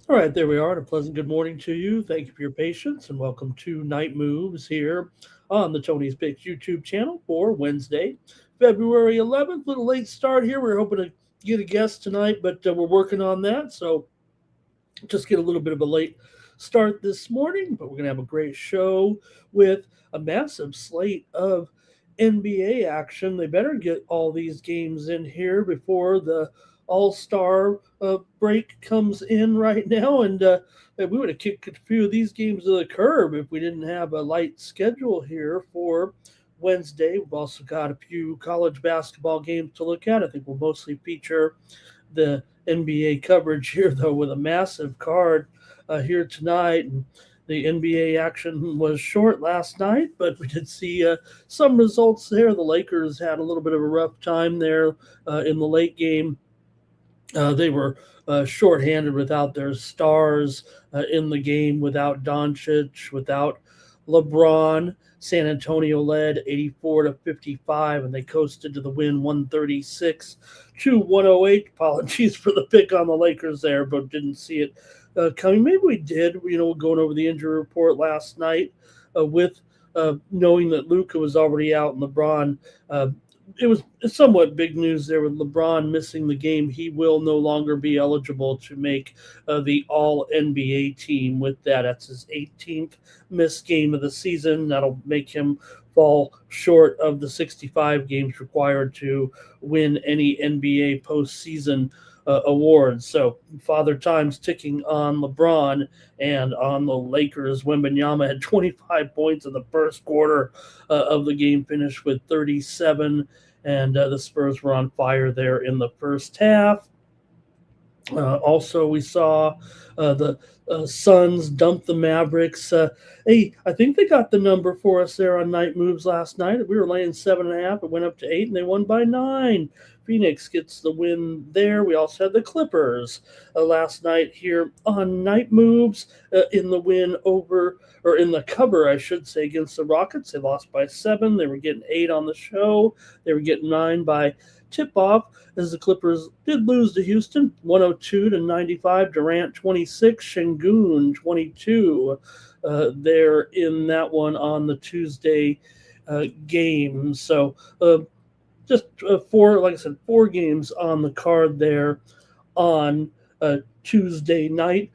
All right, there we are. And a pleasant good morning to you. Thank you for your patience and welcome to Night Moves here on the Tony's Picks YouTube channel for Wednesday, February 11th. Little late start here. We're hoping to get a guest tonight, but we're working on that. So just get a little bit of a late start this morning, but we're going to have a great show with a massive slate of NBA action. They better get all these games in here before the All-Star break comes in right now, and we would have kicked a few of these games to the curb if we didn't have a light schedule here for Wednesday. We've also got a few college basketball games to look at. I think we'll mostly feature the NBA coverage here, though, with a massive card here tonight. And the NBA action was short last night, but we did see some results there. The Lakers had a little bit of a rough time there in the late game. They were shorthanded without their stars in the game, without Doncic, without LeBron. San Antonio led 84-55, and they coasted to the win 136-108. Apologies for the pick on the Lakers there, but didn't see it coming. Maybe we did. Going over the injury report last night with knowing that Luka was already out and LeBron. It was somewhat big news there with LeBron missing the game. He will no longer be eligible to make the All-NBA team with that. That's his 18th missed game of the season. That'll make him fall short of the 65 games required to win any NBA postseason awards. So father time's ticking on LeBron and on the Lakers. Wembanyama had 25 points in the first quarter of the game, finished with 37, and the Spurs were on fire there in the first half. Also, we saw the Suns dump the Mavericks. I think they got the number for us there on Night Moves last night. We were laying 7.5. It went up to 8, and they won by 9. Phoenix gets the win there. We also had the Clippers last night here on Night Moves in the win over, or in the cover, I should say, against the Rockets. They lost by 7. They were getting 8 on the show. They were getting 9 by tip-off, as the Clippers did lose to Houston, 102-95. Durant 26, Şengün 22. There in that one on the Tuesday game. So just like I said, 4 games on the card there on Tuesday night.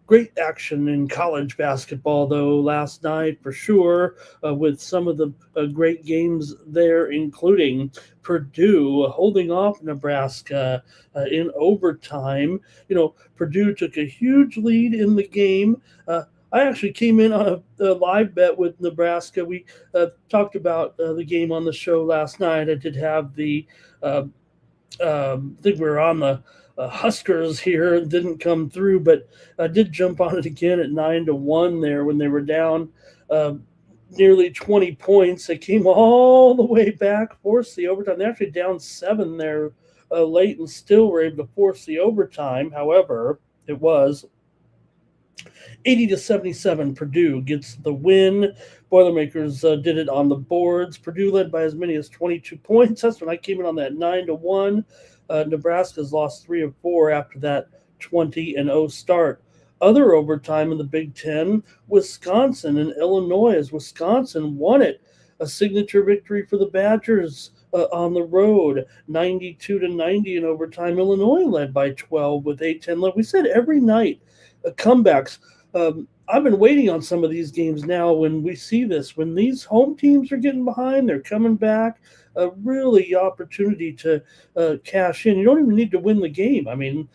Great action in college basketball, though, last night for sure, with some of the great games there, including Purdue holding off Nebraska in overtime. Purdue took a huge lead in the game. I actually came in on a live bet with Nebraska. We talked about the game on the show last night. I did have I think we were on the Huskers here. It didn't come through, but I did jump on it again at 9-1 there when they were down nearly 20 points. They came all the way back, forced the overtime. They're actually down 7 there late and still were able to force the overtime. However, it was 80-77. Purdue gets the win. Boilermakers did it on the boards. Purdue led by as many as 22 points. That's when I came in on that 9-1. Nebraska's lost 3 of 4 after that 20-0 start. Other overtime in the Big Ten, Wisconsin and Illinois, as Wisconsin won it. A signature victory for the Badgers. on the road, 92-90 in overtime. Illinois led by 12 with 8:10 left. We said every night comebacks. I've been waiting on some of these games now when we see this. When these home teams are getting behind, they're coming back. A really opportunity to cash in. You don't even need to win the game. I mean,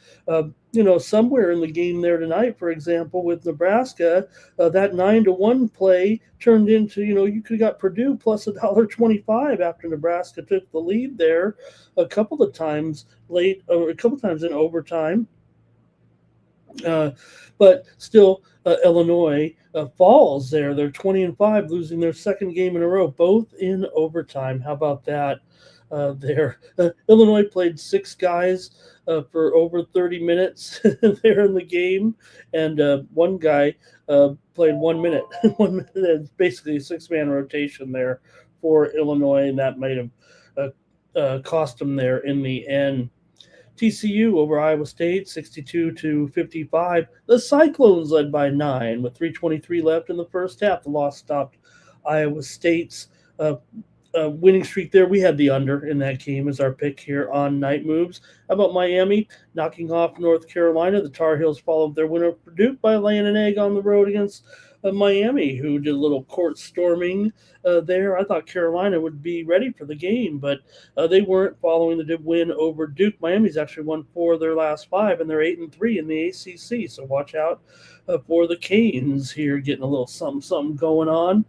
somewhere in the game there tonight, for example, with Nebraska, that 9-1 play turned into, you could have got Purdue plus $1.25 after Nebraska took the lead there a couple of times late, or a couple of times in overtime. But still, Illinois falls there. They're 20-5, losing their second game in a row, both in overtime. How about that? Illinois played 6 guys for over 30 minutes there in the game, and one guy played 1 minute. 1 minute, basically a 6-man rotation there for Illinois, and that might have cost them there in the end. TCU over Iowa State, 62-55. The Cyclones led by 9 with 3:23 left in the first half. The loss stopped Iowa State's winning streak there. We had the under in that game as our pick here on Night Moves. How about Miami knocking off North Carolina? The Tar Heels followed their winner Purdue by laying an egg on the road against Miami, who did a little court storming there. I thought Carolina would be ready for the game, but they weren't, following the win over Duke. Miami's actually won 4 of their last 5, and they're 8-3 in the ACC. So watch out for the Canes here, getting a little something going on.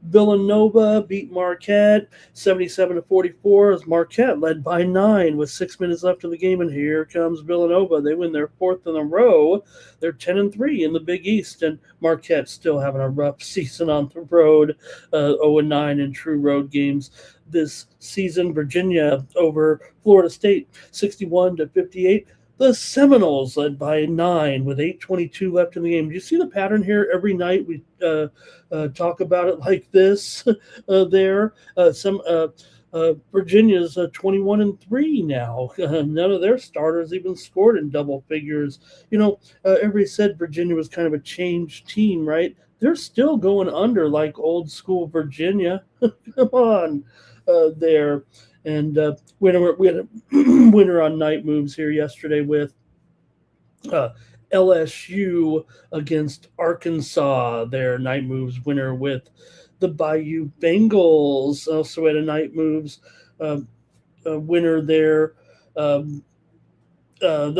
Villanova beat Marquette 77-44 as Marquette led by 9 with 6 minutes left in the game, and here comes Villanova. They win their 4th in a row. They're 10-3 in the Big East, and Marquette still having a rough season on the road, 0-9 in true road games this season. Virginia over Florida State 61-58. The Seminoles led by 9 with 8:22 left in the game. Do you see the pattern here? Every night we talk about it like this there. Virginia's 21-3 now. None of their starters even scored in double figures. Everybody said Virginia was kind of a changed team, right? They're still going under like old school Virginia. Come on there. And we had a winner on Night Moves here yesterday with LSU against Arkansas. Their Night Moves winner with the Bayou Bengals. Also had a Night Moves winner there. That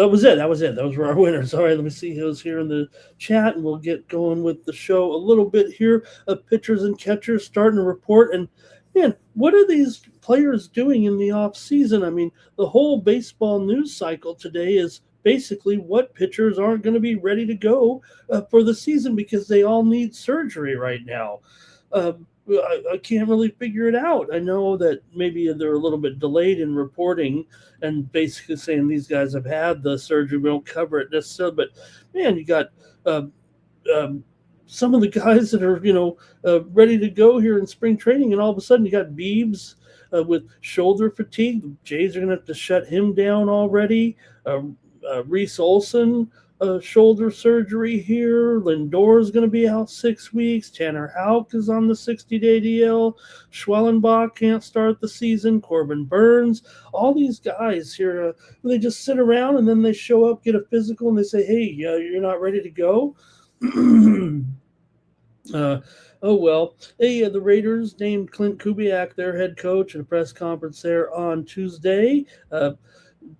was it. Those were our winners. All right, let me see who's here in the chat, and we'll get going with the show a little bit here. Pitchers and catchers starting to report. And, man, what are these players doing in the off season? I mean, the whole baseball news cycle today is basically what pitchers aren't going to be ready to go for the season because they all need surgery right now. I can't really figure it out. I know that maybe they're a little bit delayed in reporting and basically saying these guys have had the surgery. We don't cover it necessarily, but man, you got some of the guys that are ready to go here in spring training, and all of a sudden you got Biebs with shoulder fatigue. The Jays are going to have to shut him down already. Reese Olson. Shoulder surgery here. Lindor is going to be out 6 weeks. Tanner Houck is on the 60-day DL. Schwellenbach can't start the season. Corbin Burns. All these guys here, they just sit around and then they show up, get a physical, and they say, hey, you're not ready to go? Oh, well. Hey, the Raiders named Clint Kubiak their head coach at a press conference there on Tuesday.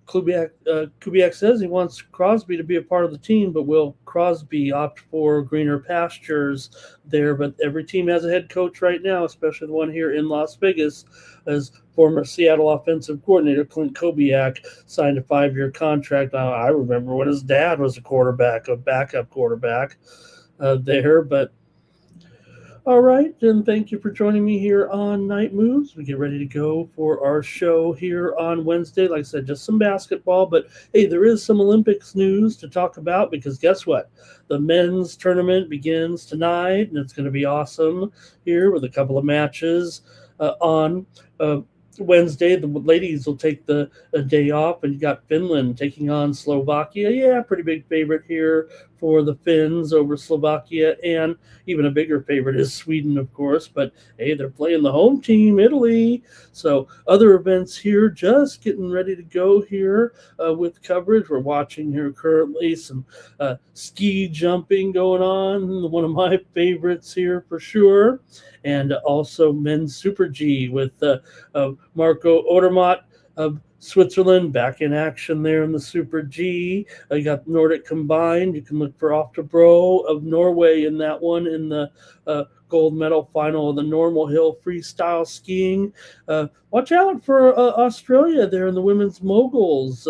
Kubiak says he wants Crosby to be a part of the team, but will Crosby opt for greener pastures there? But every team has a head coach right now, especially the one here in Las Vegas, as former Seattle offensive coordinator Clint Kubiak signed a 5-year contract. I remember when his dad was a backup quarterback there, but all right, and thank you for joining me here on Night Moves. We get ready to go for our show here on Wednesday. Like I said, just some basketball, but hey, there is some Olympics news to talk about because guess what? The men's tournament begins tonight, and it's going to be awesome here with a couple of matches on Wednesday. The ladies will take a day off, and you got Finland taking on Slovakia. Yeah, pretty big favorite here for the Finns over Slovakia, and even a bigger favorite is Sweden, of course. But hey, they're playing the home team, Italy. So other events here, just getting ready to go here with coverage. We're watching here currently some ski jumping going on, one of my favorites here for sure, and also men's Super G with Marco Odermatt of Switzerland back in action there in the Super G. You got Nordic combined. You can look for Oftebro of Norway in that one in the gold medal final of the normal hill freestyle skiing. Watch out for Australia there in the women's moguls.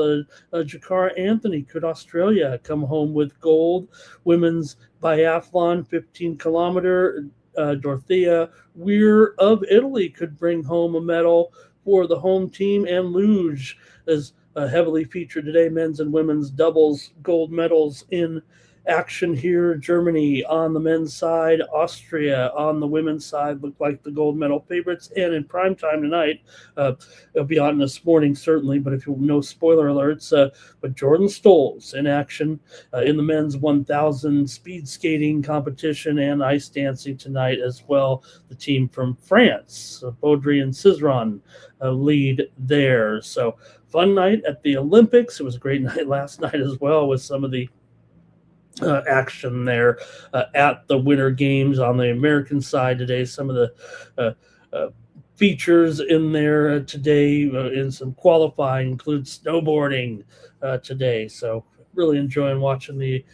Jakara Anthony, could Australia come home with gold? Women's biathlon 15-kilometer. Dorothea Weir of Italy could bring home a medal for the home team, and luge is heavily featured today. Men's and women's doubles gold medals in action here. Germany on the men's side, Austria on the women's side look like the gold medal favorites. And in prime time tonight, it'll be on this morning certainly, but if you no spoiler alerts, but Jordan Stolz in action in the men's 1,000 speed skating competition and ice dancing tonight as well. The team from France, Baudry and Cizeron, lead there. So fun night at the Olympics. It was a great night last night as well with some of the action there at the Winter Games on the American side today. Some of the features in there today in some qualifying include snowboarding today. So really enjoying watching the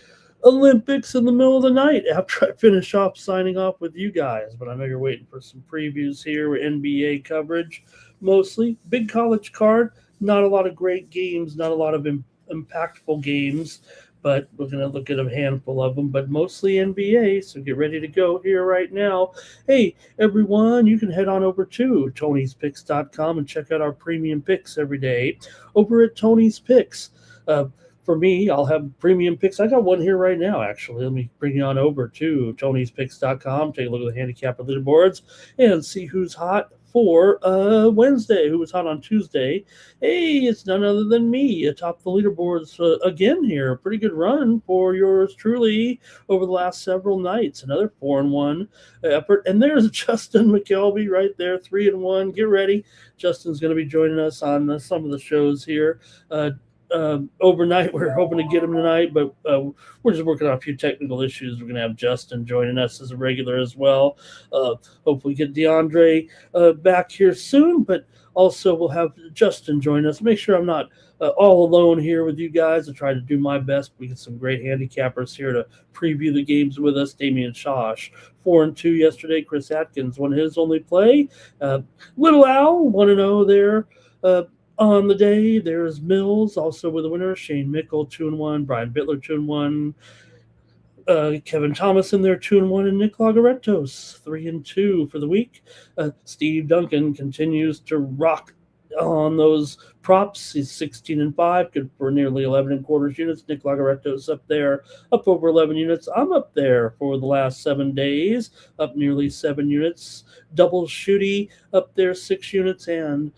Olympics in the middle of the night after I finish off signing off with you guys. But I know you're waiting for some previews here with NBA coverage, mostly. Big college card, not a lot of great games, not a lot of impactful games, but we're going to look at a handful of them, but mostly NBA, so get ready to go here right now. Hey, everyone, you can head on over to Tony'sPicks.com and check out our premium picks every day over at Tony's Picks. For me, I'll have premium picks. I got one here right now, actually. Let me bring you on over to Tony'sPicks.com, take a look at the handicap leaderboards, and see who's hot for Wednesday, who was hot on Tuesday. Hey, it's none other than me atop the leaderboards again here. Pretty good run for yours truly over the last several nights. Another 4-1 effort. And there's Justin McKelvey right there, 3-1. Get ready. Justin's going to be joining us on some of the shows here overnight. We're hoping to get him tonight, but we're just working on a few technical issues. We're going to have Justin joining us as a regular as well. Hopefully get DeAndre back here soon, but also we'll have Justin join us. Make sure I'm not all alone here with you guys. I try to do my best. We get some great handicappers here to preview the games with us. Damian Shosh, 4-2 yesterday. Chris Atkins won his only play. Little Al, 1-0 there. On the day, there's Mills also with a winner. Shane Mickle, 2-1. Brian Bittler, 2-1. Kevin Thomas in there, 2-1. And Nick Lagaretos, 3-2 for the week. Steve Duncan continues to rock on those props. He's 16-5, good for nearly 11.25 units. Nick Lagaretos up there, up over 11 units. I'm up there for the last 7 days, up nearly 7 units. Double Shooty up there, 6 units, and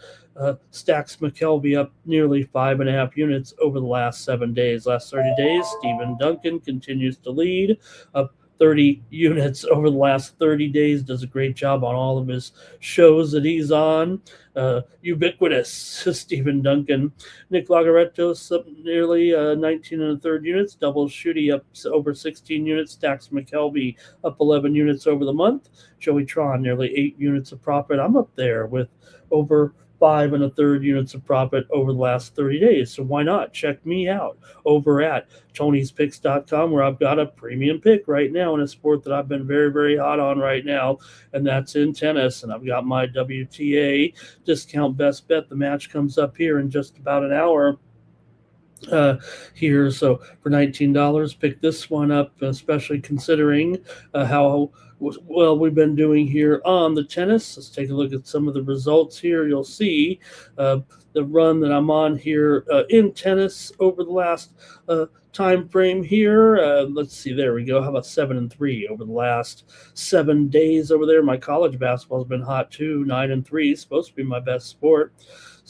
Stacks McKelvey up nearly 5.5 units over the last 7 days. Last 30 days, Stephen Duncan continues to lead, up 30 units over the last 30 days. Does a great job on all of his shows that he's on. Ubiquitous Stephen Duncan. Nick Lagaretos up nearly 19.25 units. Double Shooty up over 16 units. Stacks McKelvey up 11 units over the month. Joey Tron nearly 8 units of profit. I'm up there with over 5.25 units of profit over the last 30 days. So why not check me out over at Tony'sPicks.com, where I've got a premium pick right now in a sport that I've been very, very hot on right now, and that's in tennis. And I've got my WTA discount best bet. The match comes up here in just about an hour here. So for $19, pick this one up, especially considering how well we've been doing here on the tennis. Let's take a look at some of the results here. You'll see the run that I'm on here in tennis over the last time frame here. Let's see, there we go. How about 7-3 over the last 7 days over there? My college basketball has been hot too, 9-3, supposed to be my best sport.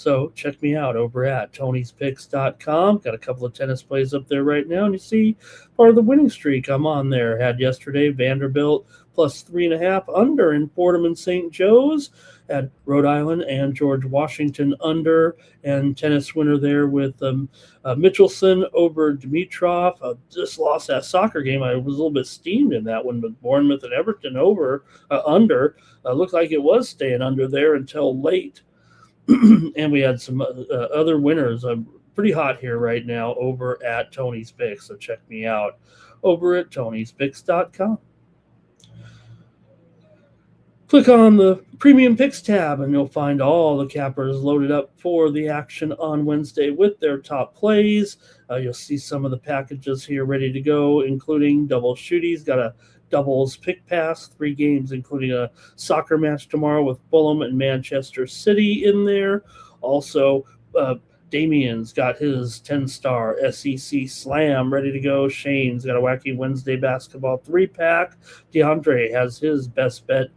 So check me out over at Tony'sPicks.com. Got a couple of tennis plays up there right now, and you see part of the winning streak I'm on there. Had yesterday Vanderbilt plus 3.5 under in Fordham and St. Joe's. Had Rhode Island and George Washington under, and tennis winner there with Michelson over Dimitrov. Just lost that soccer game. I was a little bit steamed in that one, but Bournemouth and Everton over under. Looked like it was staying under there until late. And we had some other winners. I'm pretty hot here right now over at Tony's Picks, so check me out over at Tony'sPicks.com. Click on the Premium Picks tab, and you'll find all the cappers loaded up for the action on Wednesday with their top plays. You'll see some of the packages here ready to go, including double shooties. Got a doubles pick pass, 3 games, including a soccer match tomorrow with Fulham and Manchester City in there. Also, Damien's got his 10-star SEC slam ready to go. Shane's got a wacky Wednesday basketball 3-pack. DeAndre has his best bet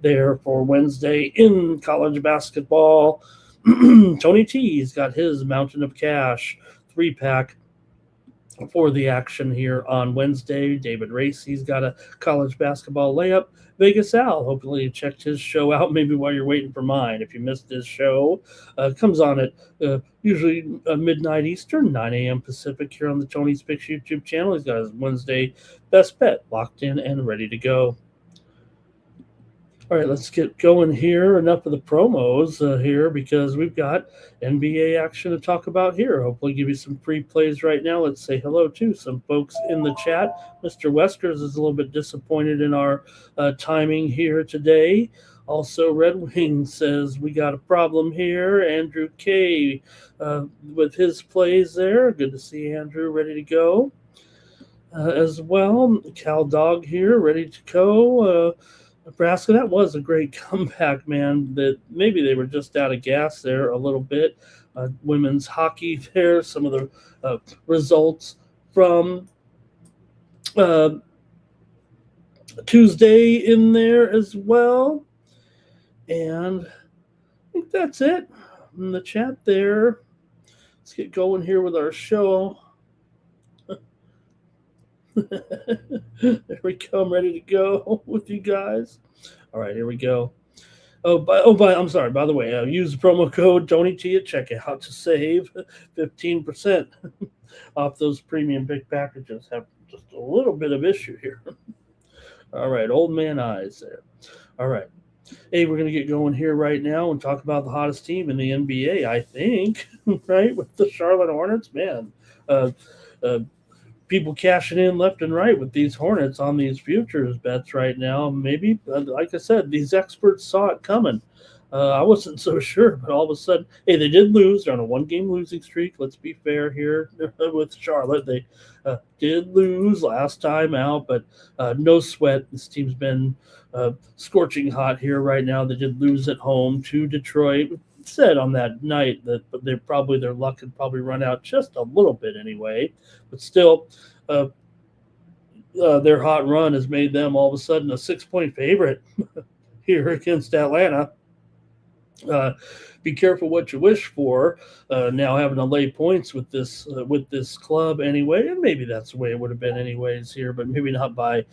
there for Wednesday in college basketball. Tony T's got his Mountain of Cash 3-pack for the action here on Wednesday. David Racy's got a college basketball layup. Vegas Al, hopefully you checked his show out maybe while you're waiting for mine. If you missed his show, comes on at usually midnight Eastern, 9 a.m. Pacific here on the Tony's Picks YouTube channel. He's got his Wednesday best bet locked in and ready to go. All right, let's get going here. Enough of the promos here, because we've got NBA action to talk about here. Hopefully give you some free plays right now. Let's say hello to some folks in the chat. Mr. Weskers is a little bit disappointed in our timing here today. Also, Red Wing says we got a problem here. Andrew K. With his plays there. Good to see Andrew ready to go as well. Cal Dog here ready to go. Nebraska, that was a great comeback, man. That maybe they were just out of gas there a little bit. Women's hockey there, some of the results from Tuesday in there as well. And I think that's it in the chat there. Let's get going here with our show. There we go. I'm ready to go with you guys. All right, here we go. I'm sorry. By the way, use the promo code Tony T at checkout to save 15% off those premium pick packages. Have just a little bit of issue here. All right, old man eyes there. All right. Hey, we're going to get going here right now and talk about the hottest team in the NBA, I think, right, with the Charlotte Hornets. Man, people cashing in left and right with these Hornets on these futures bets right now. Maybe, like I said, these experts saw it coming. I wasn't so sure, but all of a sudden, hey, they did lose. They're on a 1-game losing streak. Let's be fair here with Charlotte. They did lose last time out, but no sweat. This team's been scorching hot here right now. They did lose at home to Detroit. Said on that night that their luck had probably run out just a little bit anyway, but still their hot run has made them all of a sudden a 6-point favorite here against Atlanta. Be careful what you wish for. Now having to lay points with this club anyway, and maybe that's the way it would have been anyways here, but maybe not by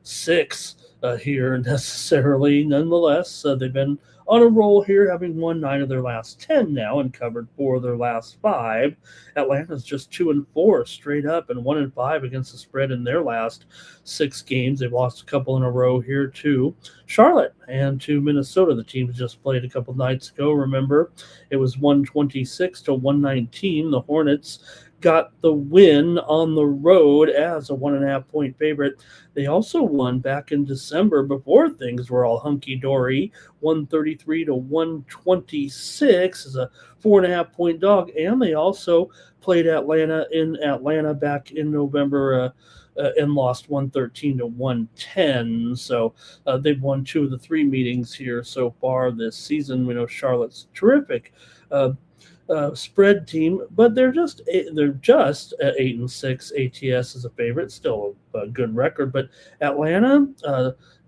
6 here necessarily. Nonetheless, they've been on a roll here, having won 9 of their last 10 now and covered 4 of their last 5. Atlanta's just 2-4 straight up and 1-5 against the spread in their last 6 games. They've lost a couple in a row here to Charlotte and to Minnesota. The teams just played a couple nights ago. Remember, it was 126 to 119. The Hornets got the win on the road as a 1.5-point favorite. They also won back in December before things were all hunky-dory, 133 to 126 as a 4.5-point dog. And they also played Atlanta in Atlanta back in November and lost 113 to 110. So they've won 2 of the 3 meetings here so far this season. We know Charlotte's terrific spread team, but they're just 8-6. ATS is a favorite, still a good record. But Atlanta,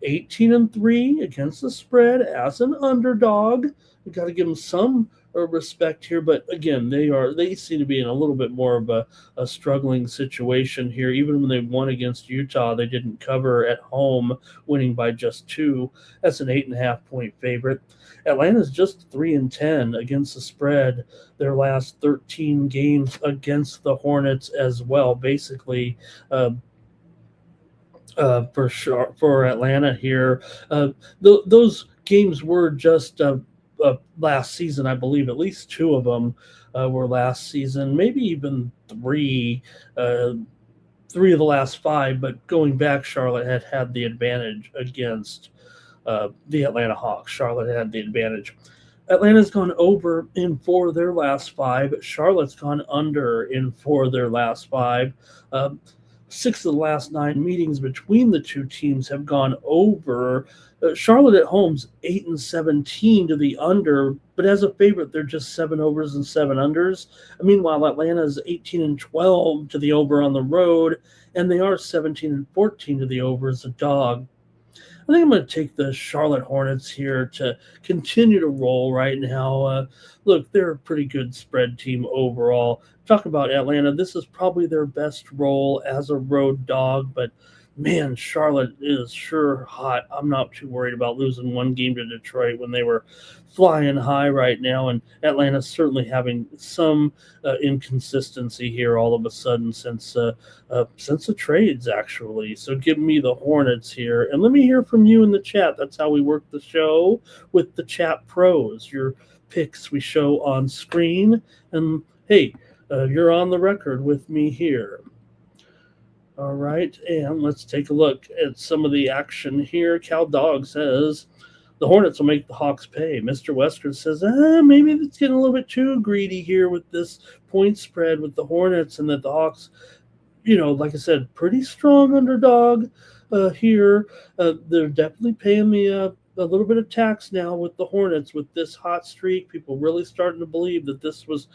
18-3 against the spread as an underdog. You got to give them some respect here. But again, they seem to be in a little bit more of a struggling situation here. Even when they won against Utah, they didn't cover at home, winning by just 2. That's an 8.5 point favorite. Atlanta's just 3-10 against the spread their last 13 games against the Hornets as well. Basically, uh, for sure for Atlanta here. Those games were just last season, I believe. At least 2 of them were last season, maybe even 3. Uh, 3 of the last 5, but going back, Charlotte had the advantage against the Atlanta Hawks. Charlotte had the advantage. Atlanta's gone over in 4 of their last 5. Charlotte's gone under in 4 of their last 5. 6 of the last 9 meetings between the two teams have gone over. Charlotte at home's 8-17 to the under, but as a favorite, they're just 7 overs and 7 unders. Meanwhile, Atlanta's 18-12 to the over on the road, and they are 17-14 to the over as a dog. I think I'm going to take the Charlotte Hornets here to continue to roll right now. Look, they're a pretty good spread team overall. Talk about Atlanta. This is probably their best role as a road dog, but man, Charlotte is sure hot. I'm not too worried about losing one game to Detroit when they were flying high right now, and Atlanta's certainly having some inconsistency here all of a sudden since the trades, actually. So give me the Hornets here, and let me hear from you in the chat. That's how we work the show with the chat pros. Your picks we show on screen, and hey, you're on the record with me here. All right, and let's take a look at some of the action here. Cal Dog says the Hornets will make the Hawks pay. Mr. Wesker says, maybe it's getting a little bit too greedy here with this point spread with the Hornets, and that the Hawks, like I said, pretty strong underdog here. They're definitely paying me a little bit of tax now with the Hornets with this hot streak. People really starting to believe that this was,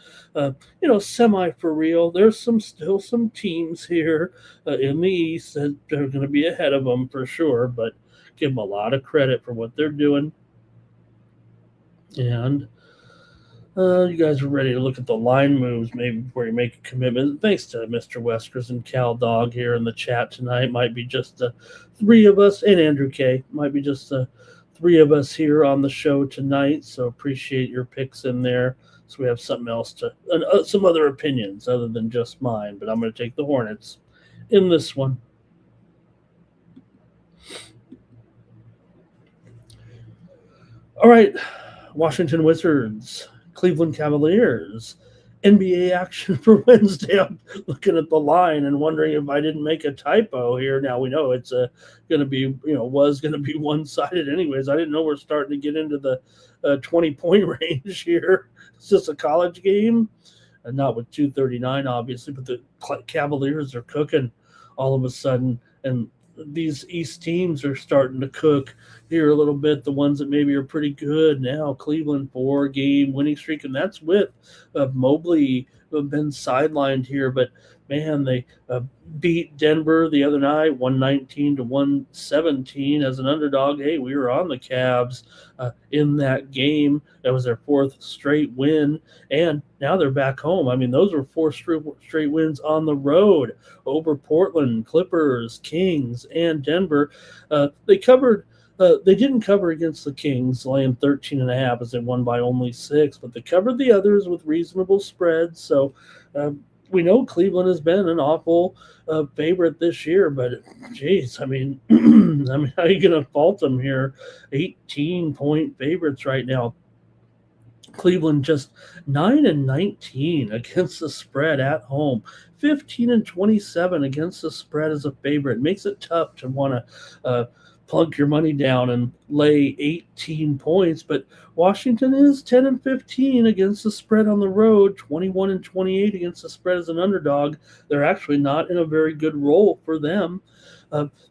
semi for real. There's still some teams here in the East that are going to be ahead of them for sure, but give them a lot of credit for what they're doing. And you guys are ready to look at the line moves maybe before you make a commitment. Thanks to Mr. Weskers and Cal Dog here in the chat tonight. Might be just the 3 of us, and Andrew K. Might be just the 3 of us here on the show tonight. So appreciate your picks in there. So we have something else some other opinions other than just mine. But I'm going to take the Hornets in this one. All right, Washington Wizards, Cleveland Cavaliers, NBA action for Wednesday. I'm looking at the line and wondering if I didn't make a typo here. Now we know it's going to be, was going to be one-sided anyways. I didn't know we're starting to get into the 20-point range here. It's just a college game, and not with 239, obviously, but the Cavaliers are cooking all of a sudden, and these East teams are starting to cook here a little bit. The ones that maybe are pretty good now. Cleveland 4-game winning streak, and that's with Mobley been sidelined here. But man, they beat Denver the other night, 119-117 as an underdog. Hey, we were on the Cavs in that game. That was their 4th straight win, and now they're back home. I mean, those were 4 straight wins on the road over Portland, Clippers, Kings, and Denver. They covered. They didn't cover against the Kings, laying 13.5 as they won by only 6, but they covered the others with reasonable spreads. So we know Cleveland has been an awful favorite this year, but geez, I mean, how are you going to fault them here? 18-point favorites right now. Cleveland just 9-19 against the spread at home, 15-27 against the spread as a favorite. Makes it tough to want to plunk your money down and lay 18 points, but Washington is 10-15 against the spread on the road, 21-28 against the spread as an underdog. They're actually not in a very good role for them.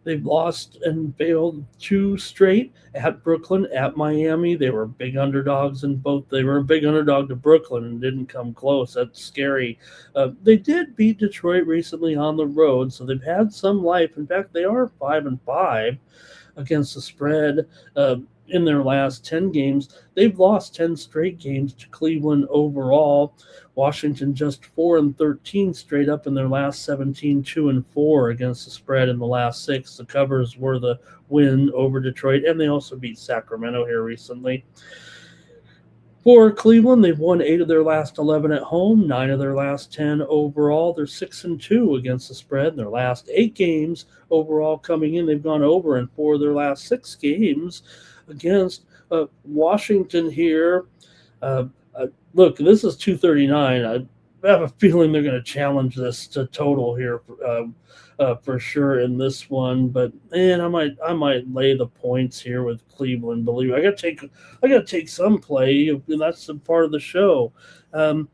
They've lost and failed 2 straight at Brooklyn, at Miami. They were big underdogs in both. They were a big underdog to Brooklyn and didn't come close. That's scary. They did beat Detroit recently on the road, so they've had some life. In fact, they are 5-5 against the spread. in their last 10 games. They've lost 10 straight games to Cleveland overall. Washington just 4-13 straight up in their last 17, 2-4 against the spread in the last 6. The covers were the win over Detroit, and they also beat Sacramento here recently. For Cleveland, they've won 8 of their last 11 at home, 9 of their last 10 overall. They're 6-2 against the spread in their last 8 games overall coming in. They've gone over in 4 of their last 6 games against Washington here. Look, this is 239. I have a feeling they're going to challenge this to total here for sure in this one. But man, I might lay the points here with Cleveland. Believe me. I got to take some play, and that's a part of the show. I'm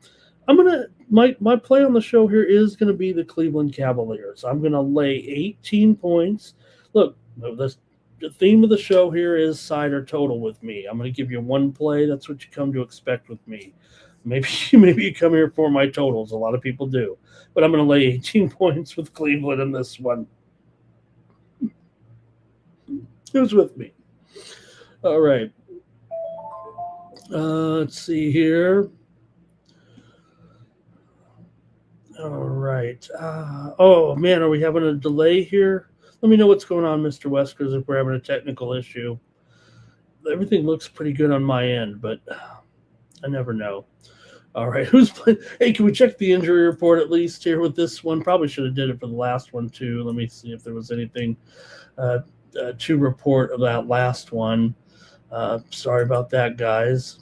gonna my play on the show here is going to be the Cleveland Cavaliers. I'm going to lay 18 points. Look, the theme of the show here is side or total with me. I'm going to give you one play. That's what you come to expect with me. Maybe you come here for my totals. A lot of people do. But I'm going to lay 18 points with Cleveland in this one. Who's with me? All right. Let's see here. All right. Oh, man, are we having a delay here? Let me know what's going on, Mr. Weskers, if we're having a technical issue. Everything looks pretty good on my end, but I never know. All right, who's playing? Hey, can we check the injury report at least here with this one? Probably should have did it for the last one too. Let me see if there was anything to report of that last one. Sorry about that, guys.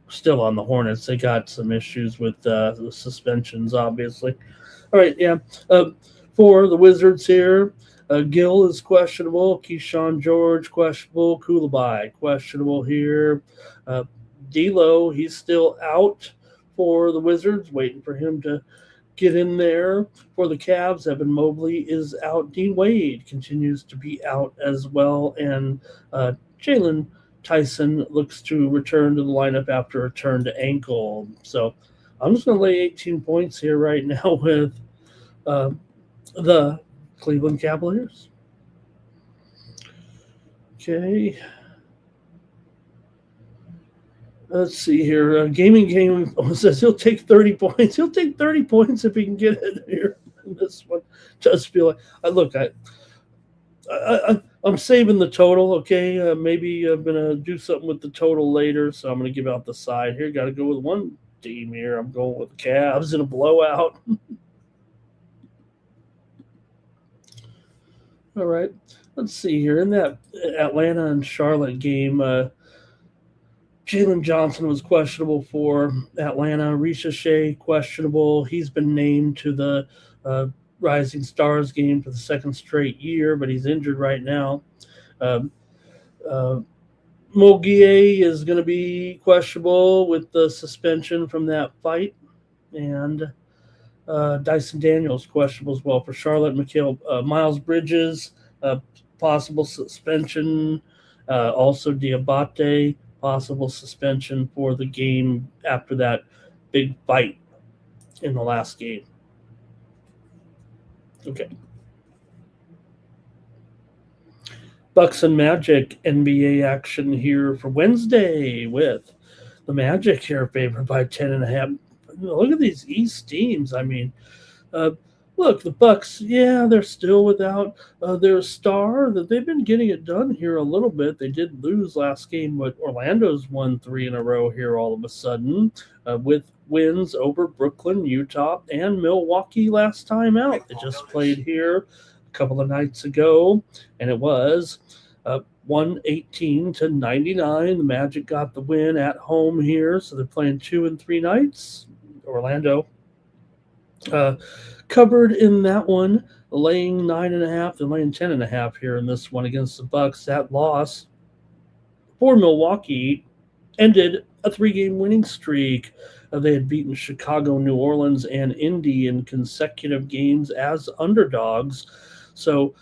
Still on the Hornets. They got some issues with the suspensions, obviously. All right, yeah. For the Wizards here, Gill is questionable. Keyshawn George, questionable. Koulibaly, questionable here. D'Lo, he's still out for the Wizards, waiting for him to get in there. For the Cavs, Evan Mobley is out. Dean Wade continues to be out as well. And Jalen Tyson looks to return to the lineup after a turn to ankle. So I'm just going to lay 18 points here right now with the Cleveland Cavaliers. Okay. Let's see here. Gaming Game says he'll take 30 points. He'll take 30 points if he can get it here. This one does feel like I'm saving the total. Okay, maybe I'm gonna do something with the total later. So I'm gonna give out the side here. Got to go with one team here. I'm going with the Cavs in a blowout. All right. Let's see here. In that Atlanta and Charlotte game, Jalen Johnson was questionable for Atlanta. Risha Shea, questionable. He's been named to the Rising Stars game for the second straight year, but he's injured right now. Mogier is going to be questionable with the suspension from that fight. And Dyson Daniels questionable as well for Charlotte. Miles Bridges, possible suspension. Also Diabate, possible suspension for the game after that big fight in the last game. Okay. Bucks and Magic NBA action here for Wednesday with the Magic here favored by 10.5. Look at these East teams. I mean, look, the Bucks, yeah, they're still without their star. That they've been getting it done here a little bit. They did lose last game, but Orlando's won 3 in a row here all of a sudden with wins over Brooklyn, Utah, and Milwaukee last time out. They just played here a couple of nights ago, and it was 118-99. The Magic got the win at home here, so they're playing 2 and 3 nights. Orlando covered in that one, laying 9.5. They're laying 10.5 here in this one against the Bucks. That loss for Milwaukee ended a 3-game winning streak. They had beaten Chicago, New Orleans, and Indy in consecutive games as underdogs. So,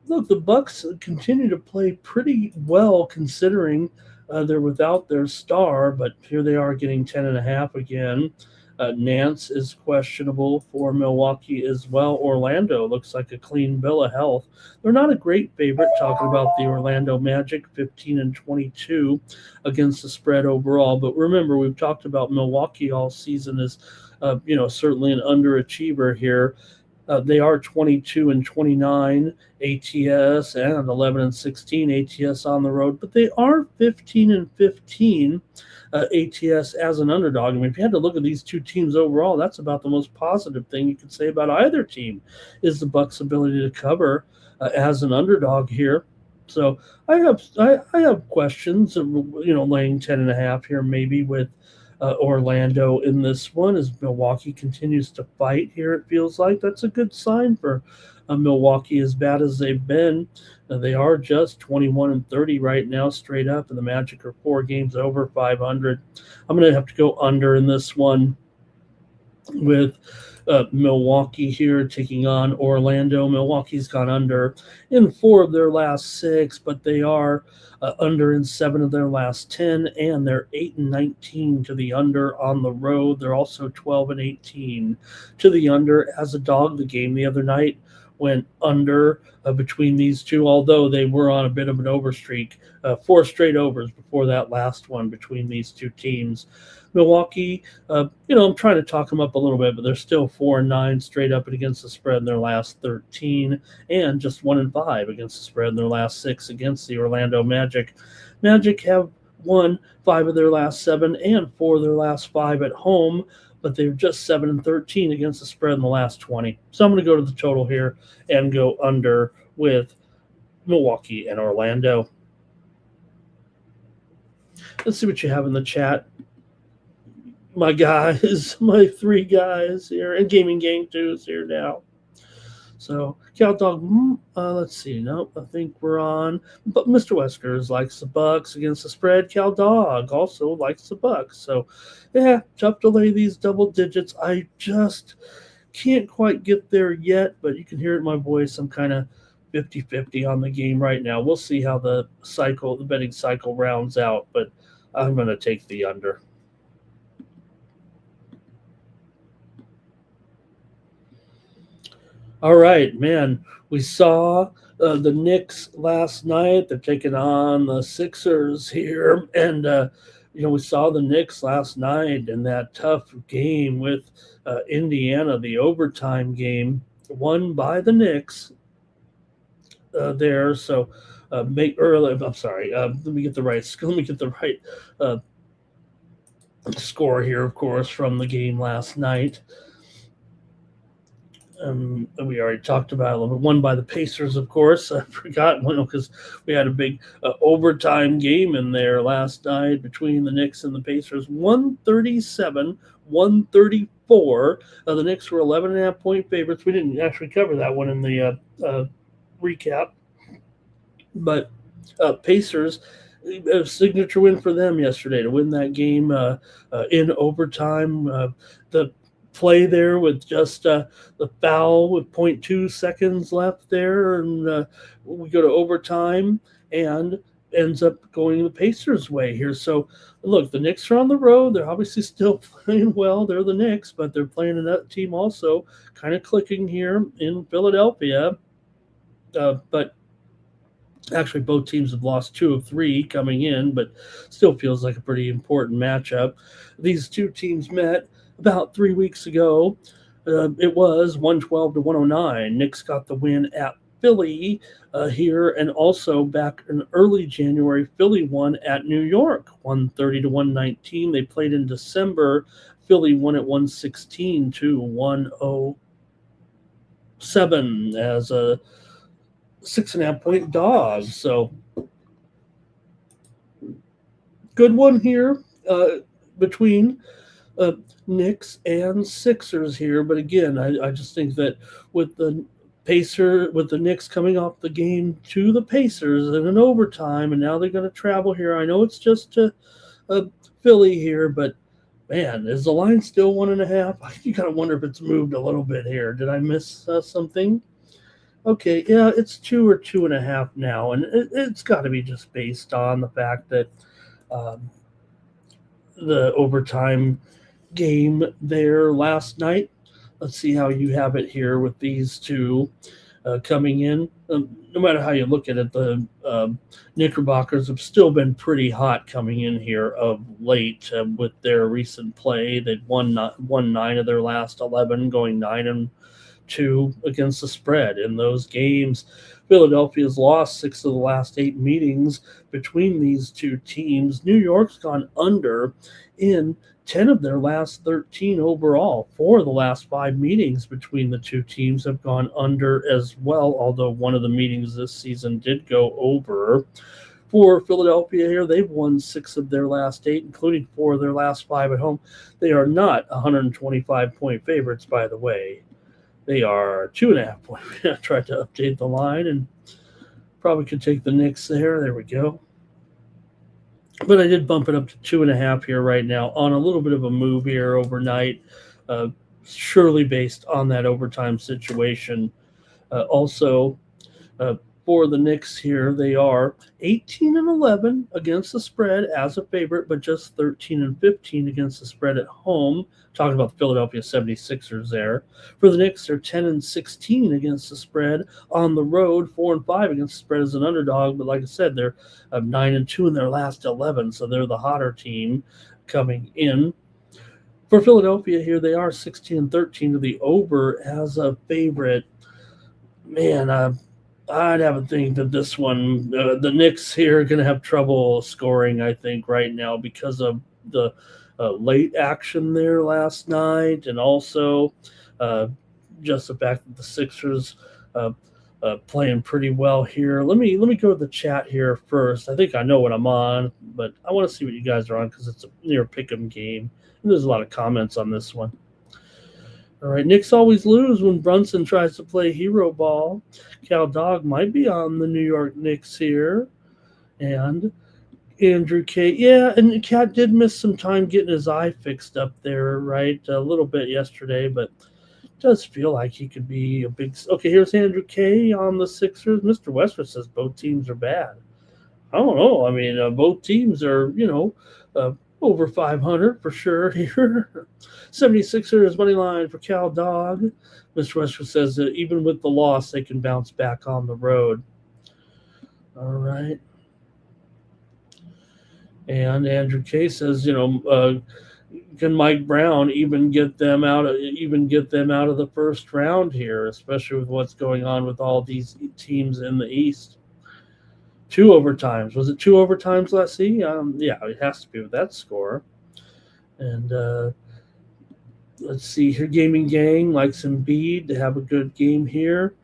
look, the Bucks continue to play pretty well considering They're without their star, but here they are getting 10.5 again. Nance is questionable for Milwaukee as well. Orlando looks like a clean bill of health. They're not a great favorite. Talking about the Orlando Magic, 15-22 against the spread overall. But remember, we've talked about Milwaukee all season as, certainly an underachiever here. They are 22-29 ATS and 11-16 ATS on the road, but they are 15-15 ATS as an underdog. I mean, if you had to look at these two teams overall, that's about the most positive thing you could say about either team is the Bucks' ability to cover as an underdog here. So I have questions, laying 10.5 here maybe with Orlando in this one as Milwaukee continues to fight here. It feels like that's a good sign for Milwaukee, as bad as they've been. They are just 21-30 right now, straight up, and the Magic are 4 games over 500. I'm going to have to go under in this one with Milwaukee here taking on Orlando. Milwaukee's gone under in 4 of their last 6, but they are under in 7 of their last 10, and they're 8-19 to the under on the road. They're also 12-18 to the under as a dog. The game the other night went under between these two, although they were on a bit of an over streak. 4 straight overs before that last one between these two teams. Milwaukee, I'm trying to talk them up a little bit, but they're still 4-9 straight up and against the spread in their last 13, and just 1-5 against the spread in their last 6 against the Orlando Magic. Magic have won 5 of their last 7 and 4 of their last 5 at home, but they're just 7-13 against the spread in the last 20. So I'm going to go to the total here and go under with Milwaukee and Orlando. Let's see what you have in the chat. My guys, my 3 guys here, and Gaming Gang 2 is here now. So, Cal Dog, let's see. Nope, I think we're on. But Mr. Weskers likes the Bucks against the spread. Cal Dog also likes the Bucks. So, yeah, tough to lay these double digits. I just can't quite get there yet, but you can hear it in my voice. I'm kind of 50-50 on the game right now. We'll see how the betting cycle rounds out, but I'm going to take the under. All right, man. We saw the Knicks last night. They're taking on the Sixers here. And, we saw the Knicks last night in that tough game with Indiana, the overtime game, won by the Knicks there. So, I'm sorry. Let me get the right score here, of course, from the game last night. We already talked about a little bit. Won by the Pacers, of course. I forgot because we had a big overtime game in there last night between the Knicks and the Pacers. 137-134. The Knicks were 11.5-point favorites. We didn't actually cover that one in the recap. But Pacers, a signature win for them yesterday to win that game in overtime. The play there with just the foul with 0.2 seconds left there, and we go to overtime and ends up going the Pacers' way here. So, look, the Knicks are on the road. They're obviously still playing well. They're the Knicks, but they're playing another team also kind of clicking here in Philadelphia. But actually, both teams have lost 2 of 3 coming in, but still feels like a pretty important matchup. These two teams met about 3 weeks ago. It was 112-109. Knicks got the win at Philly here, and also back in early January, Philly won at New York, 130-119. They played in December. Philly won at 116-107 as a 6.5-point dog. So good one here between Knicks and Sixers here, but again, I just think that with the Knicks coming off the game to the Pacers in an overtime, and now they're going to travel here. I know it's just to Philly here, but man, is the line still 1.5? You gotta wonder if it's moved a little bit here. Did I miss something? Okay, yeah, it's 2 or 2.5 now, and it's got to be just based on the fact that um, the overtime game there last night. Let's see how you have it here with these two coming in. No matter how you look at it, the Knickerbockers have still been pretty hot coming in here of late with their recent play. They'd won 9 of their last 11, going 9-2 against the spread in those games. Philadelphia's lost 6 of the last 8 meetings between these two teams. New York's gone under in 10 of their last 13 overall. 4 of the last 5 meetings between the two teams have gone under as well, although one of the meetings this season did go over. For Philadelphia here, they've won 6 of their last 8, including 4 of their last 5 at home. They are not 125-point favorites, by the way. They are 2.5 point. I tried to update the line and probably could take the Knicks there. There we go. But I did bump it up to 2.5 here right now on a little bit of a move here overnight, surely based on that overtime situation. Also, for the Knicks here, they are 18-11 against the spread as a favorite, but just 13-15 against the spread at home. Talking about the Philadelphia 76ers there. For the Knicks, they're 10-16 against the spread on the road, 4-5 against the spread as an underdog. But like I said, they're 9-2 in their last 11, so they're the hotter team coming in. For Philadelphia here, they are 16-13 to the over as a favorite. Man, I'd have a think that this one, the Knicks here are going to have trouble scoring, I think, right now because of the late action there last night, and also just the fact that the Sixers playing pretty well here. Let me go to the chat here first. I think I know what I'm on, but I want to see what you guys are on because it's a near pick'em game, and there's a lot of comments on this one. All right, Knicks always lose when Brunson tries to play hero ball. Cal Dog might be on the New York Knicks here. And Andrew K. Yeah, and Cat did miss some time getting his eye fixed up there, right? A little bit yesterday, but it does feel like he could be a big... Okay, here's Andrew K. on the Sixers. Mr. Westwood says both teams are bad. I don't know. I mean, both teams are, over 500 for sure here. 76ers money line for Cal Dog. Mr. Westwood says that even with the loss, they can bounce back on the road. All right. And Andrew K says, can Mike Brown even get them out of the first round here, especially with what's going on with all these teams in the East? 2 overtimes. Was it 2 overtimes last season? Yeah, it has to be with that score. And let's see here. Gaming Gang likes Embiid to have a good game here.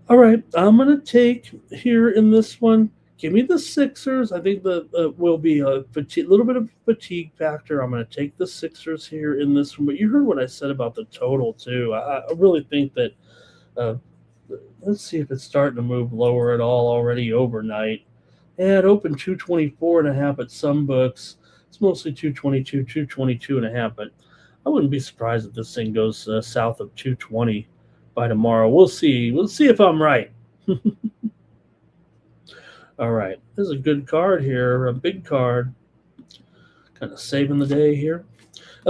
All right, I'm going to take here in this one. Give me the Sixers. I think that will be a little bit of fatigue factor. I'm going to take the Sixers here in this one. But you heard what I said about the total, too. I really think that let's see if it's starting to move lower at all already overnight. Yeah, it opened 224.5 at some books. It's mostly 222, 222.5, but I wouldn't be surprised if this thing goes south of 220 by tomorrow. We'll see. We'll see if I'm right. All right. This is a good card here, a big card. Kind of saving the day here.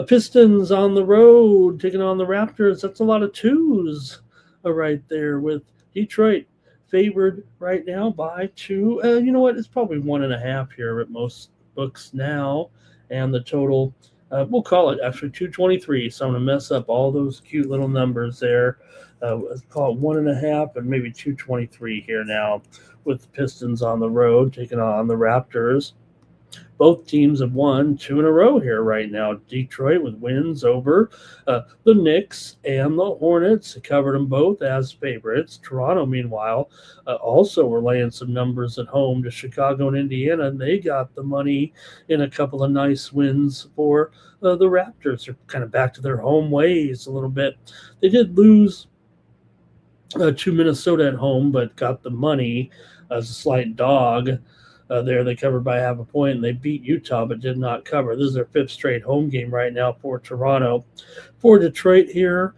Pistons on the road, taking on the Raptors. That's a lot of 2s right there with Detroit favored right now by 2. You know what? It's probably 1.5 here at most books now. And the total, we'll call it actually 223. So I'm going to mess up all those cute little numbers there. Let's call it 1.5 and maybe 223 here now with the Pistons on the road taking on the Raptors. Both teams have won 2 in a row here right now. Detroit with wins over the Knicks and the Hornets. Covered them both as favorites. Toronto, meanwhile, also were laying some numbers at home to Chicago and Indiana, and they got the money in a couple of nice wins for the Raptors. They're kind of back to their home ways a little bit. They did lose to Minnesota at home, but got the money as a slight dog there. They covered by half a point, and they beat Utah but did not cover. This is their fifth straight home game right now for Toronto. For Detroit here,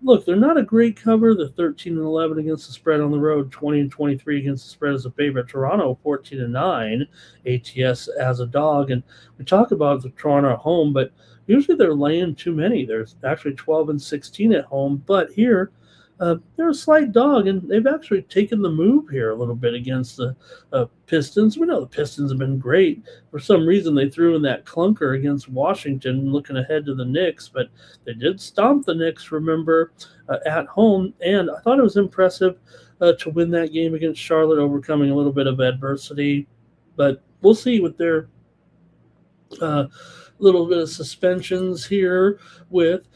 look, they're not a great cover. They're 13-11 against the spread on the road, 20-23 against the spread as a favorite. Toronto 14-9 ATS as a dog, and we talk about the Toronto at home, but usually they're laying too many. There's actually 12-16 at home, but here they're a slight dog, and they've actually taken the move here a little bit against the Pistons. We know the Pistons have been great. For some reason, they threw in that clunker against Washington, looking ahead to the Knicks, but they did stomp the Knicks, remember, at home, and I thought it was impressive to win that game against Charlotte, overcoming a little bit of adversity. But we'll see with their little bit of suspensions here with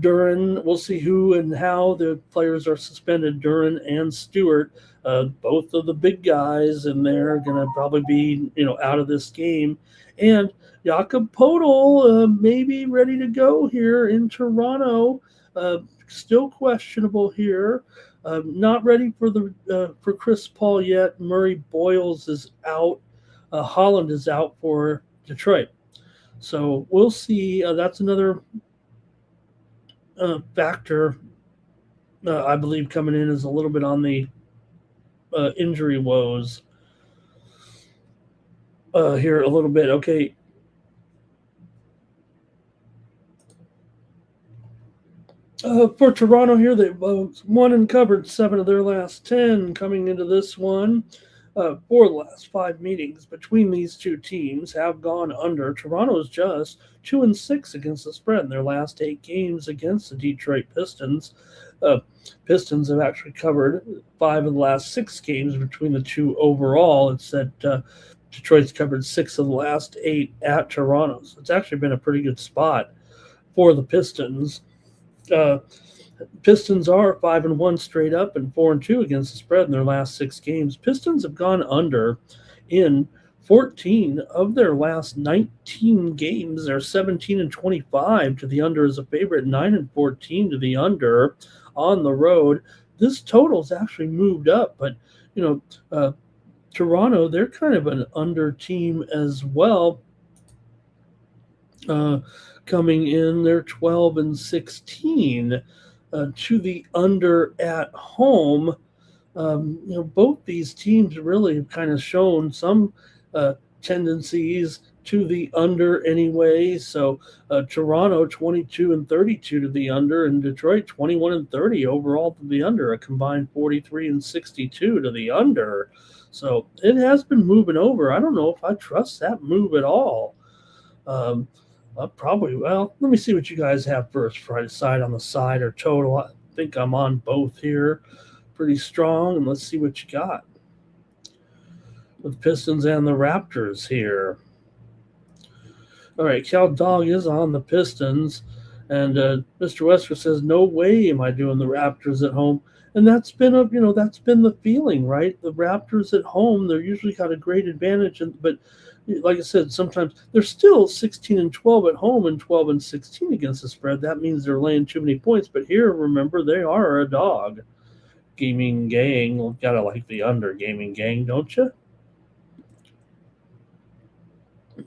Duran. We'll see who and how the players are suspended, Duran and Stewart, both of the big guys, and they're going to probably be, out of this game. And Jakob Podol may be ready to go here in Toronto. Still questionable here. Not ready for Chris Paul yet. Murray Boyles is out. Holland is out for Detroit. So we'll see. That's another factor, I believe, coming in is a little bit on the injury woes here a little bit. Okay. For Toronto here, they won and covered 7 of their last 10 coming into this one. 4 of the last 5 meetings between these two teams have gone under. Toronto is just 2-6 against the spread in their last 8 games against the Detroit Pistons. Pistons have actually covered 5 of the last 6 games between the two overall. It's that Detroit's covered 6 of the last 8 at Toronto. So it's actually been a pretty good spot for the Pistons. Pistons are 5-1 straight up and 4-2 against the spread in their last 6 games. Pistons have gone under in 14 of their last 19 games. They're 17-25 to the under as a favorite, 9-14 to the under on the road. This total's actually moved up, but Toronto, they're kind of an under team as well. Coming in, they're 12-16 to the under at home. Both these teams really have kind of shown some tendencies to the under anyway. So Toronto 22-32 to the under, and Detroit 21-30 overall to the under, a combined 43-62 to the under. So it has been moving over. I don't know if I trust that move at all. Probably. Well, let me see what you guys have first before I decide on the side or total. I think I'm on both here pretty strong, and let's see what you got with Pistons and the Raptors here. All right, Cal Dog is on the Pistons, and Mr. Wesker says, no way am I doing the Raptors at home. And that's been that's been the feeling, right? The Raptors at home, they're usually got a great advantage, but like I said, sometimes they're still 16-12 at home and 12-16 against the spread. That means they're laying too many points. But here, remember, they are a dog. Gaming gang, gotta like the under, gaming gang, don't you?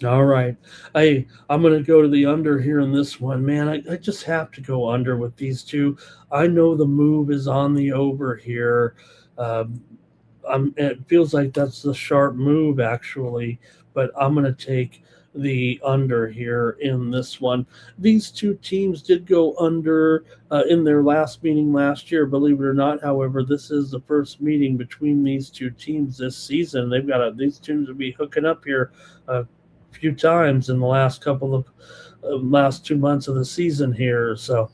All right. I'm going to go to the under here in this one. Man, I just have to go under with these two. I know the move is on the over here. It feels like that's the sharp move, actually, but I'm going to take the under here in this one. These two teams did go under in their last meeting last year, believe it or not. However, this is the first meeting between these two teams this season. These teams will be hooking up here few times in the last couple of last 2 months of the season here. So,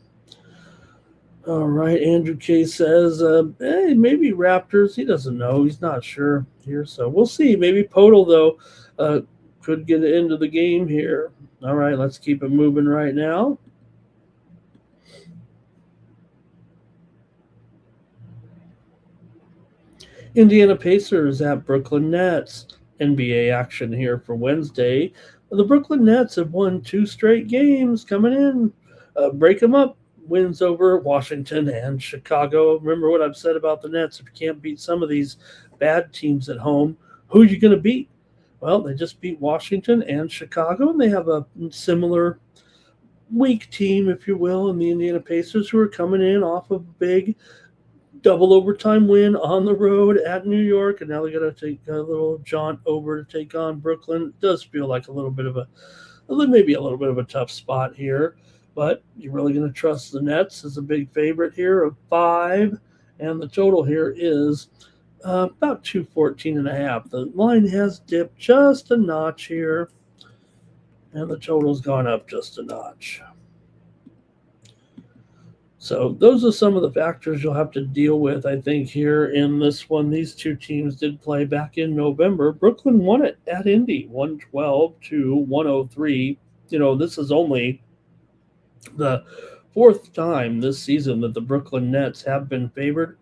all right, Andrew K says, hey, maybe Raptors. He doesn't know. He's not sure here. So we'll see. Maybe Podol, though, could get into the game here. All right, let's keep it moving right now. Indiana Pacers at Brooklyn Nets. NBA action here for Wednesday. The Brooklyn Nets have won 2 straight games coming in. Break them up. Wins over Washington and Chicago. Remember what I've said about the Nets. If you can't beat some of these bad teams at home, who are you going to beat? Well, they just beat Washington and Chicago, and they have a similar weak team, if you will, in the Indiana Pacers, who are coming in off of a big double overtime win on the road at New York, and now they got to take a little jaunt over to take on Brooklyn. It does feel like maybe a little bit of a tough spot here, but you're really going to trust the Nets as a big favorite here of 5, and the total here is about 214.5. The line has dipped just a notch here, and the total's gone up just a notch. So those are some of the factors you'll have to deal with, I think, here in this one. These two teams did play back in November. Brooklyn won it at Indy, 112-103. This is only the 4th time this season that the Brooklyn Nets have been favored.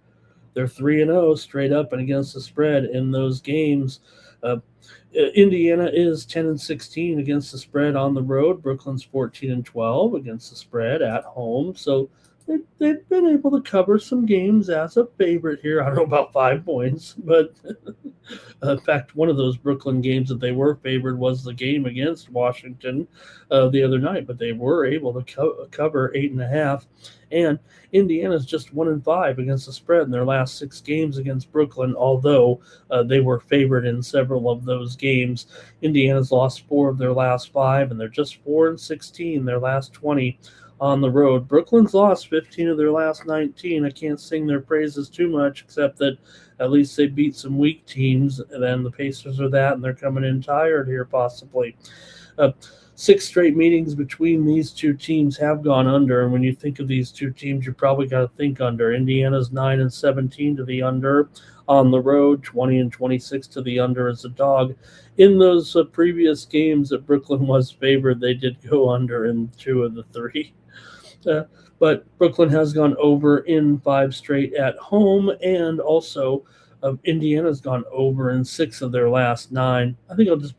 They're 3-0 straight up and against the spread in those games. Indiana is 10-16 against the spread on the road. Brooklyn's 14-12 against the spread at home. So they've been able to cover some games as a favorite here. I don't know about 5 points, but in fact, one of those Brooklyn games that they were favored was the game against Washington the other night, but they were able to cover 8.5. And Indiana's just 1-5 against the spread in their last 6 games against Brooklyn, although they were favored in several of those games. Indiana's lost 4 of their last 5, and they're just 4-16 their last 20 on the road. Brooklyn's lost 15 of their last 19. I can't sing their praises too much, except that at least they beat some weak teams, and then the Pacers are that, and they're coming in tired here possibly. 6 straight meetings between these two teams have gone under, and when you think of these two teams, you probably got to think under. Indiana's 9-17 to the under on the road, 20-26 to the under as a dog. In those previous games that Brooklyn was favored, they did go under in 2 of the 3. But Brooklyn has gone over in 5 straight at home, and also Indiana's gone over in 6 of their last 9. I think I'll just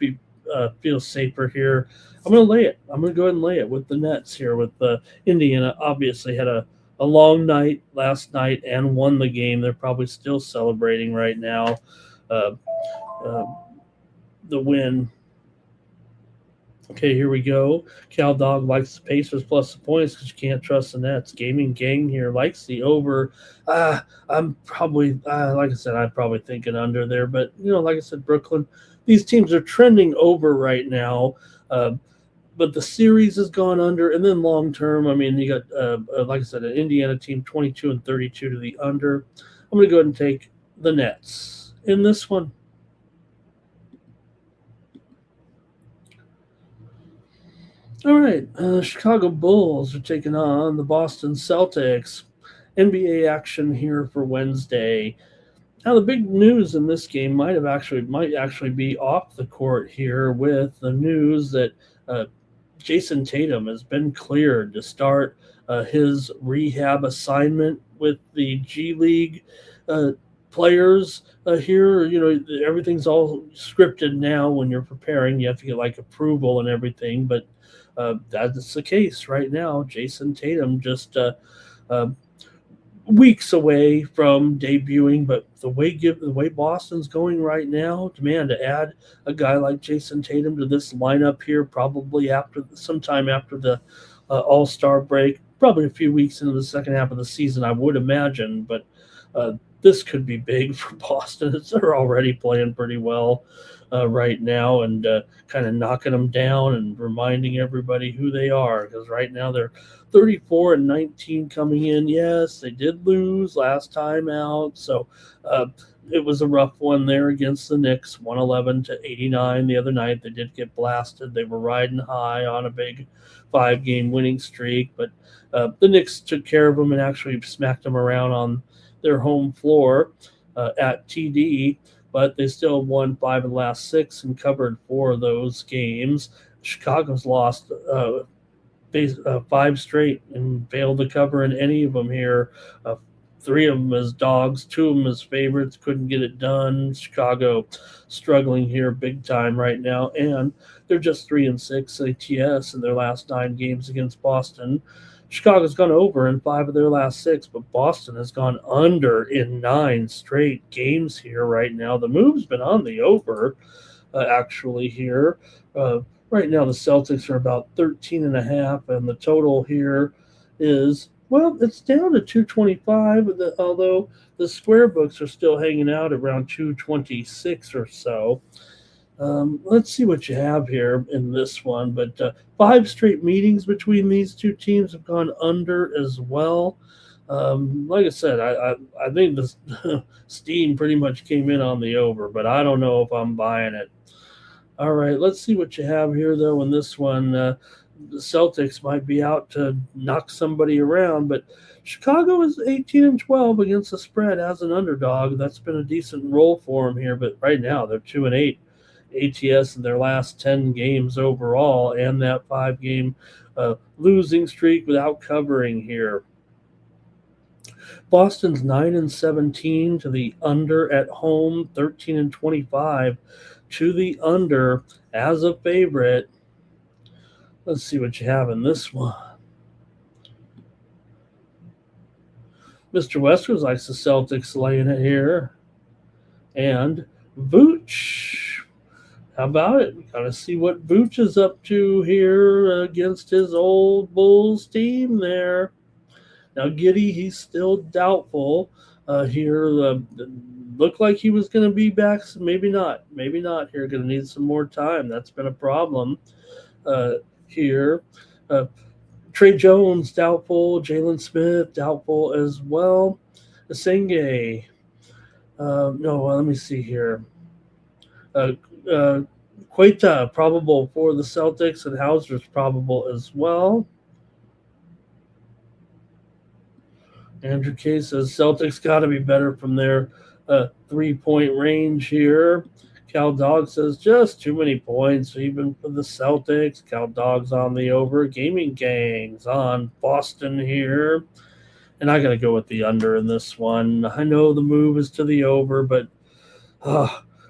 feel safer here. I'm going to lay it. I'm going to go ahead and lay it with the Nets here. With Indiana, obviously had a long night last night and won the game. They're probably still celebrating right now the win. Okay, here we go. Cal Dog likes the Pacers plus the points because you can't trust the Nets. Gaming Gang here likes the over. I'm probably, like I said, I'm probably thinking under there. But, like I said, Brooklyn, these teams are trending over right now. But the series has gone under. And then long term, I mean, you got, like I said, an Indiana team 22-32 to the under. I'm going to go ahead and take the Nets in this one. All right, Chicago Bulls are taking on the Boston Celtics. NBA action here for Wednesday. Now, the big news in this game might actually be off the court here, with the news that Jason Tatum has been cleared to start his rehab assignment with the G League players here. Everything's all scripted now. When you're preparing, you have to get approval and everything, but that's the case right now. Jason Tatum just weeks away from debuting, but the way Boston's going right now, to add a guy like Jason Tatum to this lineup here, probably sometime after the All-Star break, probably a few weeks into the second half of the season, I would imagine. But this could be big for Boston. They're already playing pretty well right now, and kind of knocking them down and reminding everybody who they are, because right now they're 34-19 coming in. Yes, they did lose last time out, so it was a rough one there against the Knicks, 111-89 the other night. They did get blasted. They were riding high on a big 5-game winning streak, but the Knicks took care of them and actually smacked them around on their home floor at TD, but they still won 5 of the last 6 and covered 4 of those games. Chicago's lost 5 straight and failed to cover in any of them here. three of them as dogs, two of them as favorites. Couldn't get it done. Chicago struggling here big time right now, and they're just 3-6 ATS in their last 9 games against Boston. Chicago's gone over in 5 of their last 6, but Boston has gone under in 9 straight games here right now. The move's been on the over, actually, here. Right now, the Celtics are about 13.5, and the total here is, well, it's down to 225, although the square books are still hanging out around 226 or so. Let's see what you have here in this one. But 5 straight meetings between these two teams have gone under as well. Like I said, I think this steam pretty much came in on the over, but I don't know if I'm buying it. All right, let's see what you have here, though, in this one. The Celtics might be out to knock somebody around, but Chicago is 18-12 against the spread as an underdog. That's been a decent roll for them here, but right now they're 2-8 ATS in their last 10 games overall, and that 5-game losing streak without covering here. Boston's 9-17 to the under at home, 13-25 to the under as a favorite. Let's see what you have in this one. Mr. Westers likes the Celtics laying it here. And Vooch. How about it? We got to see what Vooch is up to here against his old Bulls team there. Now, Giddey, he's still doubtful here. Looked like he was going to be back. So maybe not. Maybe not here. Going to need some more time. That's been a problem here. Trey Jones, doubtful. Jalen Smith, doubtful as well. Asenge. Let me see here. Queta, probable for the Celtics, and Hauser's probable as well. Andrew K says Celtics got to be better from their 3-point range here. Cal Dog says just too many points, even for the Celtics. Cal Dog's on the over. Gaming Gang's on Boston here. And I got to go with the under in this one. I know the move is to the over, but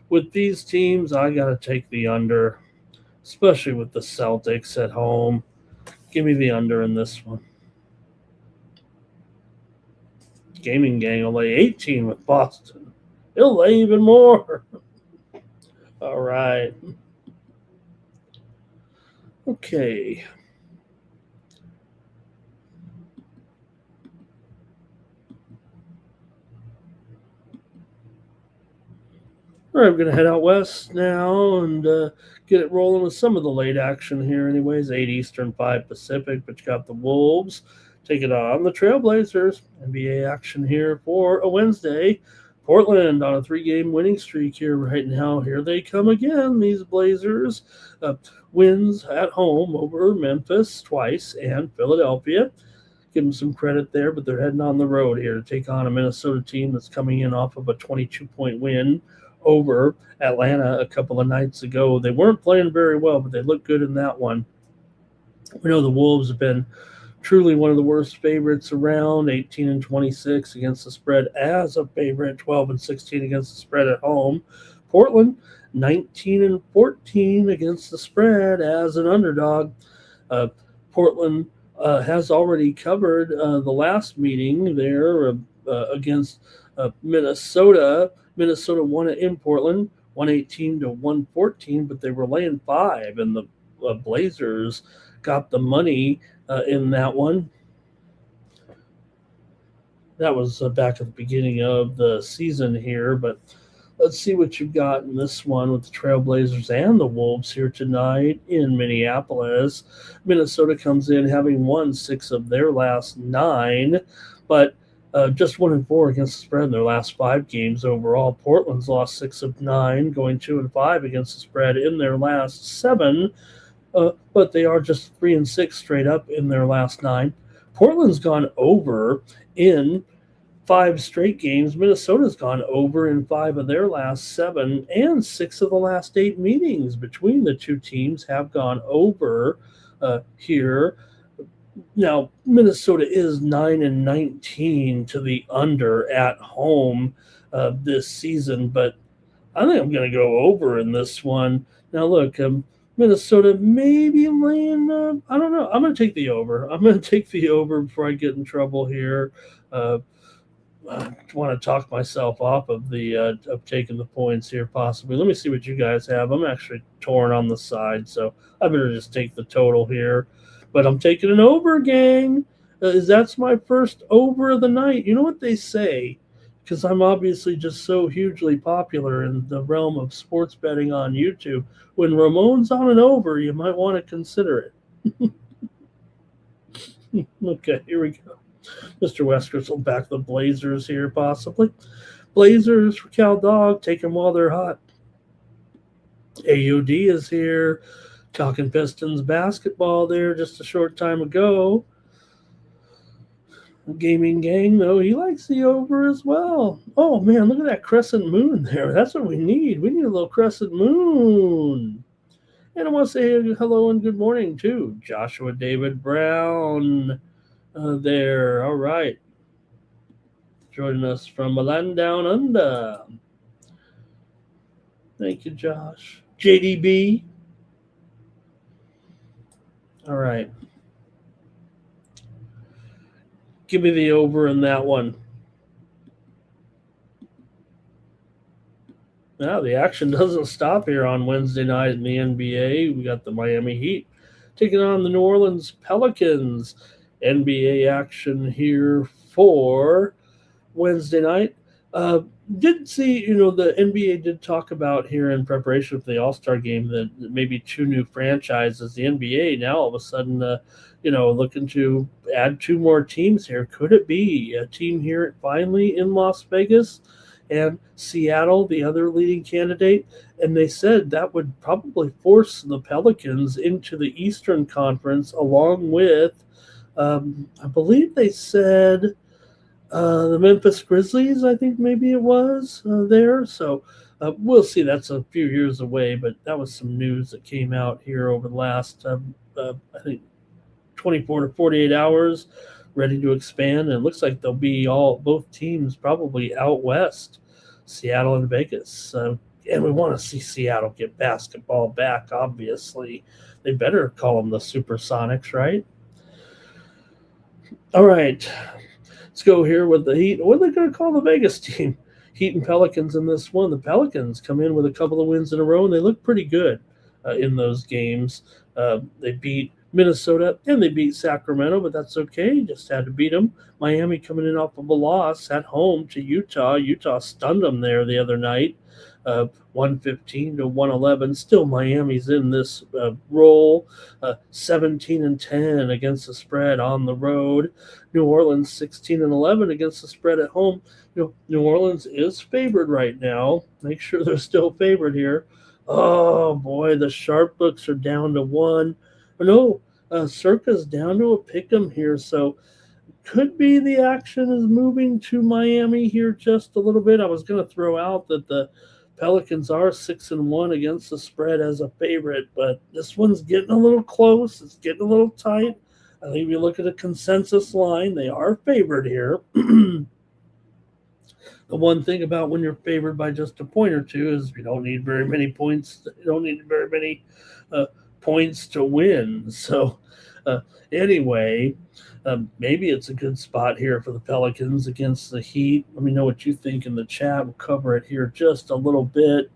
with these teams, I got to take the under, especially with the Celtics at home. Give me the under in this one. Gaming Gang will lay 18 with Boston. He'll lay even more. All right. Okay. All right, we're going to head out west now and get it rolling with some of the late action here anyways. 8 Eastern, 5 Pacific, but you got the Wolves taking on the Trailblazers. NBA action here for a Wednesday. Portland on a 3-game winning streak here right now. Here they come again, these Blazers. Wins at home over Memphis twice and Philadelphia. Give them some credit there, but they're heading on the road here to take on a Minnesota team that's coming in off of a 22-point win over Atlanta a couple of nights ago. They weren't playing very well, but they looked good in that one. We know the Wolves have been truly one of the worst favorites around, 18-26 against the spread as a favorite, 12-16 against the spread at home. Portland, 19-14 against the spread as an underdog. Portland has already covered the last meeting there against Minnesota. Minnesota won it in Portland, 118-114, but they were laying 5, and the Blazers got the money in that one. That was back at the beginning of the season here, but let's see what you've got in this one with the Trailblazers and the Wolves here tonight in Minneapolis. Minnesota comes in having won 6 of their last 9, but just 1-4 against the spread in their last 5 games overall. Portland's lost 6 of 9, going 2-5 against the spread in their last 7. But they are just 3-6 straight up in their last 9. Portland's gone over in 5 straight games. Minnesota's gone over in 5 of their last 7, and 6 of the last 8 meetings between the two teams have gone over here. Now, Minnesota is 9-19 to the under at home this season, but I think I'm going to go over in this one. Now, look, Minnesota maybe laying. I don't know. I'm going to take the over. I'm going to take the over before I get in trouble here. Uh, I want to talk myself off of the of taking the points here, possibly. Let me see what you guys have. I'm actually torn on the side, so I better just take the total here. But I'm taking an over, gang. That's my first over of the night. You know what they say? Because I'm obviously just so hugely popular in the realm of sports betting on YouTube. When Ramon's on an over, you might want to consider it. Okay, here we go. Mr. Weskers will back the Blazers here, possibly. Blazers for Cal Dog, take them while they're hot. AUD is here. Talking Pistons basketball there just a short time ago. Gaming Gang, though, he likes the over as well. Oh, man, look at that crescent moon there. That's what we need. We need a little crescent moon. And I want to say hello and good morning to Joshua David Brown there. All right. Joining us from a land down under. Thank you, Josh. JDB. All right. Give me the over in that one. Now, the action doesn't stop here on Wednesday night in the NBA. We got the Miami Heat taking on the New Orleans Pelicans. NBA action here for Wednesday night. Did see, the NBA did talk about here in preparation for the All-Star game that maybe two new franchises. The NBA now all of a sudden, looking to add two more teams here. Could it be a team here finally in Las Vegas and Seattle, the other leading candidate? And they said that would probably force the Pelicans into the Eastern Conference along with, I believe they said, the Memphis Grizzlies, I think maybe it was there. So we'll see. That's a few years away, but that was some news that came out here over the last, I think, 24 to 48 hours, ready to expand. And it looks like they'll be both teams probably out west, Seattle and Vegas. And we want to see Seattle get basketball back, obviously. They better call them the Supersonics, right? All right. Let's go here with the Heat. What are they going to call the Vegas team? Heat and Pelicans in this one. The Pelicans come in with a couple of wins in a row, and they look pretty good in those games. They beat Minnesota and they beat Sacramento, but that's okay. Just had to beat them. Miami coming in off of a loss at home to Utah. Utah stunned them there the other night, 115 to 111. Still, Miami's in this role, 17-10 against the spread on the road. New Orleans 16-11 against the spread at home. New Orleans is favored right now. Make sure they're still favored here. Oh boy, the sharp books are down to 1. No, Circa's down to a pick'em here, so could be the action is moving to Miami here just a little bit. I was going to throw out that the Pelicans are 6-1 against the spread as a favorite, but this one's getting a little close. It's getting a little tight. I think if you look at a consensus line, they are favored here. The one thing about when you're favored by just a point or two is you don't need very many points. You don't need very many points to win. So anyway, maybe it's a good spot here for the Pelicans against the Heat. Let me know what you think in the chat. We'll cover it here just a little bit.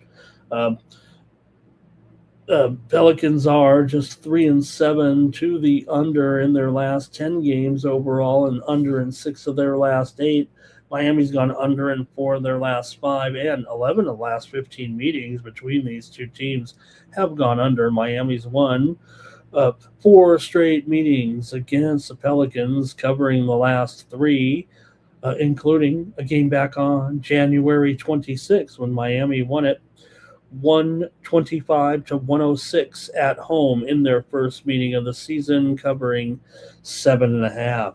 Pelicans are just 3-7 to the under in their last 10 games overall and under in 6 of their last 8. Miami's gone under in 4 of their last 5, and 11 of the last 15 meetings between these two teams have gone under. Miami's won 4 straight meetings against the Pelicans, covering the last 3, including a game back on January 26th when Miami won it 125 to 106 at home in their first meeting of the season, covering 7.5.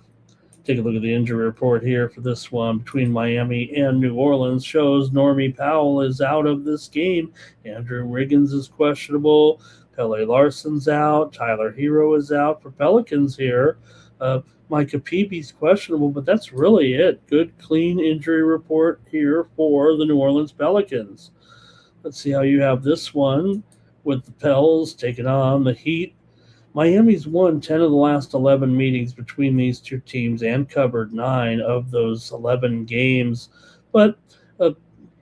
Take a look at the injury report here for this one between Miami and New Orleans. Shows Normie Powell is out of this game. Andrew Wiggins is questionable. Pele Larson's out. Tyler Hero is out for Pelicans here. Micah Peavy's questionable, but that's really it. Good, clean injury report here for the New Orleans Pelicans. Let's see how you have this one with the Pels taking on the Heat. Miami's won 10 of the last 11 meetings between these two teams and covered 9 of those 11 games. But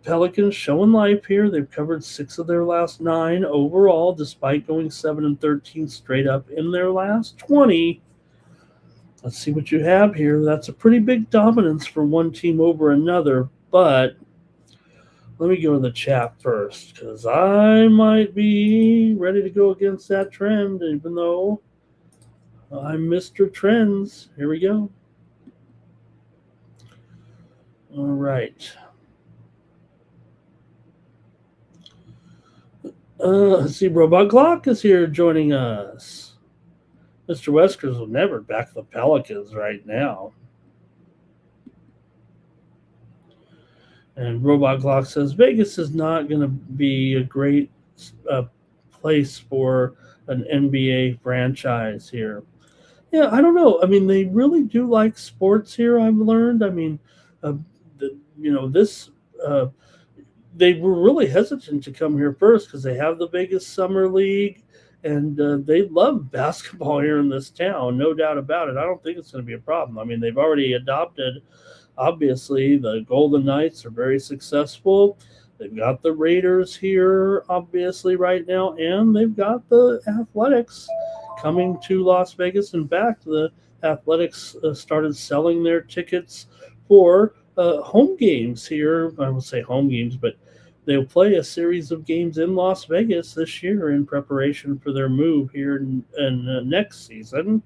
Pelicans showing life here. They've covered 6 of their last 9 overall, despite going 7-13 straight up in their last 20. Let's see what you have here. That's a pretty big dominance for one team over another, but let me go to the chat first because I might be ready to go against that trend, even though I'm Mr. Trends. Here we go. All right. Let's see, Robot Clock is here joining us. Mr. Weskers will never back the Pelicans right now. And Robot Clock says Vegas is not going to be a great place for an NBA franchise here. Yeah, I don't know. I mean, they really do like sports here, I've learned. I mean, they were really hesitant to come here first because they have the Vegas Summer League, and they love basketball here in this town, no doubt about it. I don't think it's going to be a problem. I mean, they've already adopted, obviously, the Golden Knights are very successful. They've got the Raiders here, obviously, right now, and they've got the Athletics coming to Las Vegas. In fact, the Athletics started selling their tickets for home games here. I will say home games, but they'll play a series of games in Las Vegas this year in preparation for their move here in next season.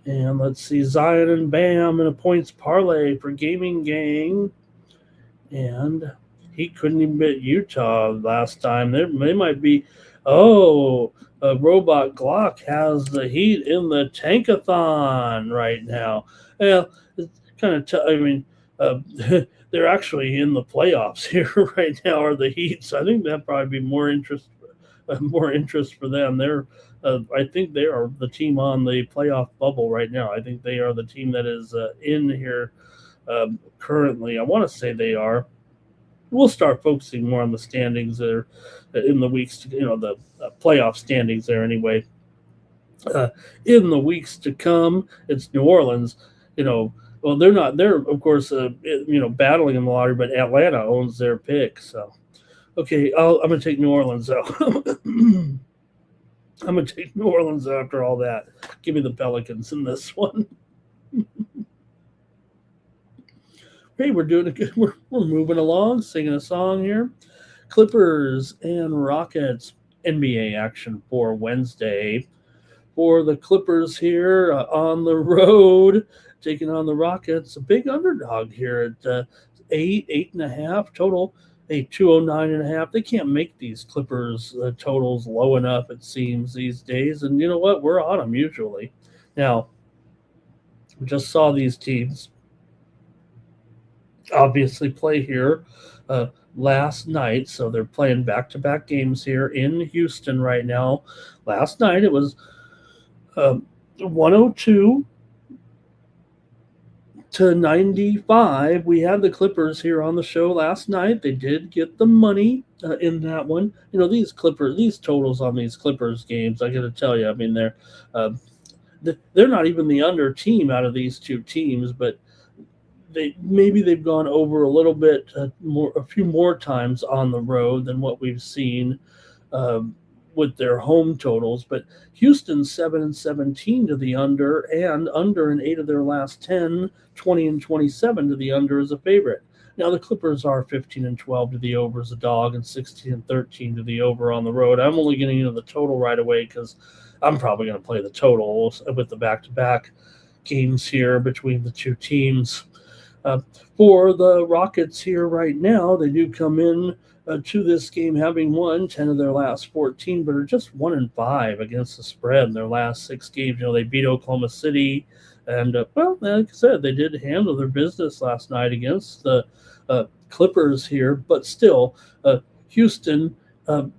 And let's see, Zion and Bam in a points parlay for Gaming Gang. And he couldn't even beat Utah last time. They might be, Robot Glock has the Heat in the Tankathon right now. Well, it's kind of they're actually in the playoffs here right now, are the Heat. So I think that'd probably be more interest for them. I think they are the team on the playoff bubble right now. I think they are the team that is in here currently. I want to say they are. We'll start focusing more on the standings there in the weeks to, the playoff standings there anyway. In the weeks to come, it's New Orleans. Well, they're not. They're of course, battling in the lottery, but Atlanta owns their pick. So, okay, I'm going to take New Orleans though. I'm going to take New Orleans after all that. Give me the Pelicans in this one. Hey, we're doing good. We're moving along, singing a song here. Clippers and Rockets NBA action for Wednesday. For the Clippers here on the road, taking on the Rockets, a big underdog here at 8.5 total. 209.5. They can't make these Clippers totals low enough, it seems, these days. And you know what? We're on them usually. Now, we just saw these teams obviously play here last night. So they're playing back-to-back games here in Houston right now. Last night it was 102 to 95. We had the Clippers here on the show last night. They did get the money in that one. These totals on these Clippers games, I got to tell you, I mean, they're not even the under team out of these two teams, but they've gone over a little bit a few more times on the road than what we've seen with their home totals. But Houston 7-17 to the under, and under in 8 of their last 10, 20-27 to the under as a favorite. Now the Clippers are 15-12 to the over as a dog, and 16-13 to the over on the road. I'm only getting into the total right away because I'm probably going to play the total with the back-to-back games here between the two teams. For the Rockets here right now, they do come in to this game having won 10 of their last 14, but are just 1-5 against the spread in their last 6 games. They beat Oklahoma City, and like I said, they did handle their business last night against the Clippers here. But still, Houston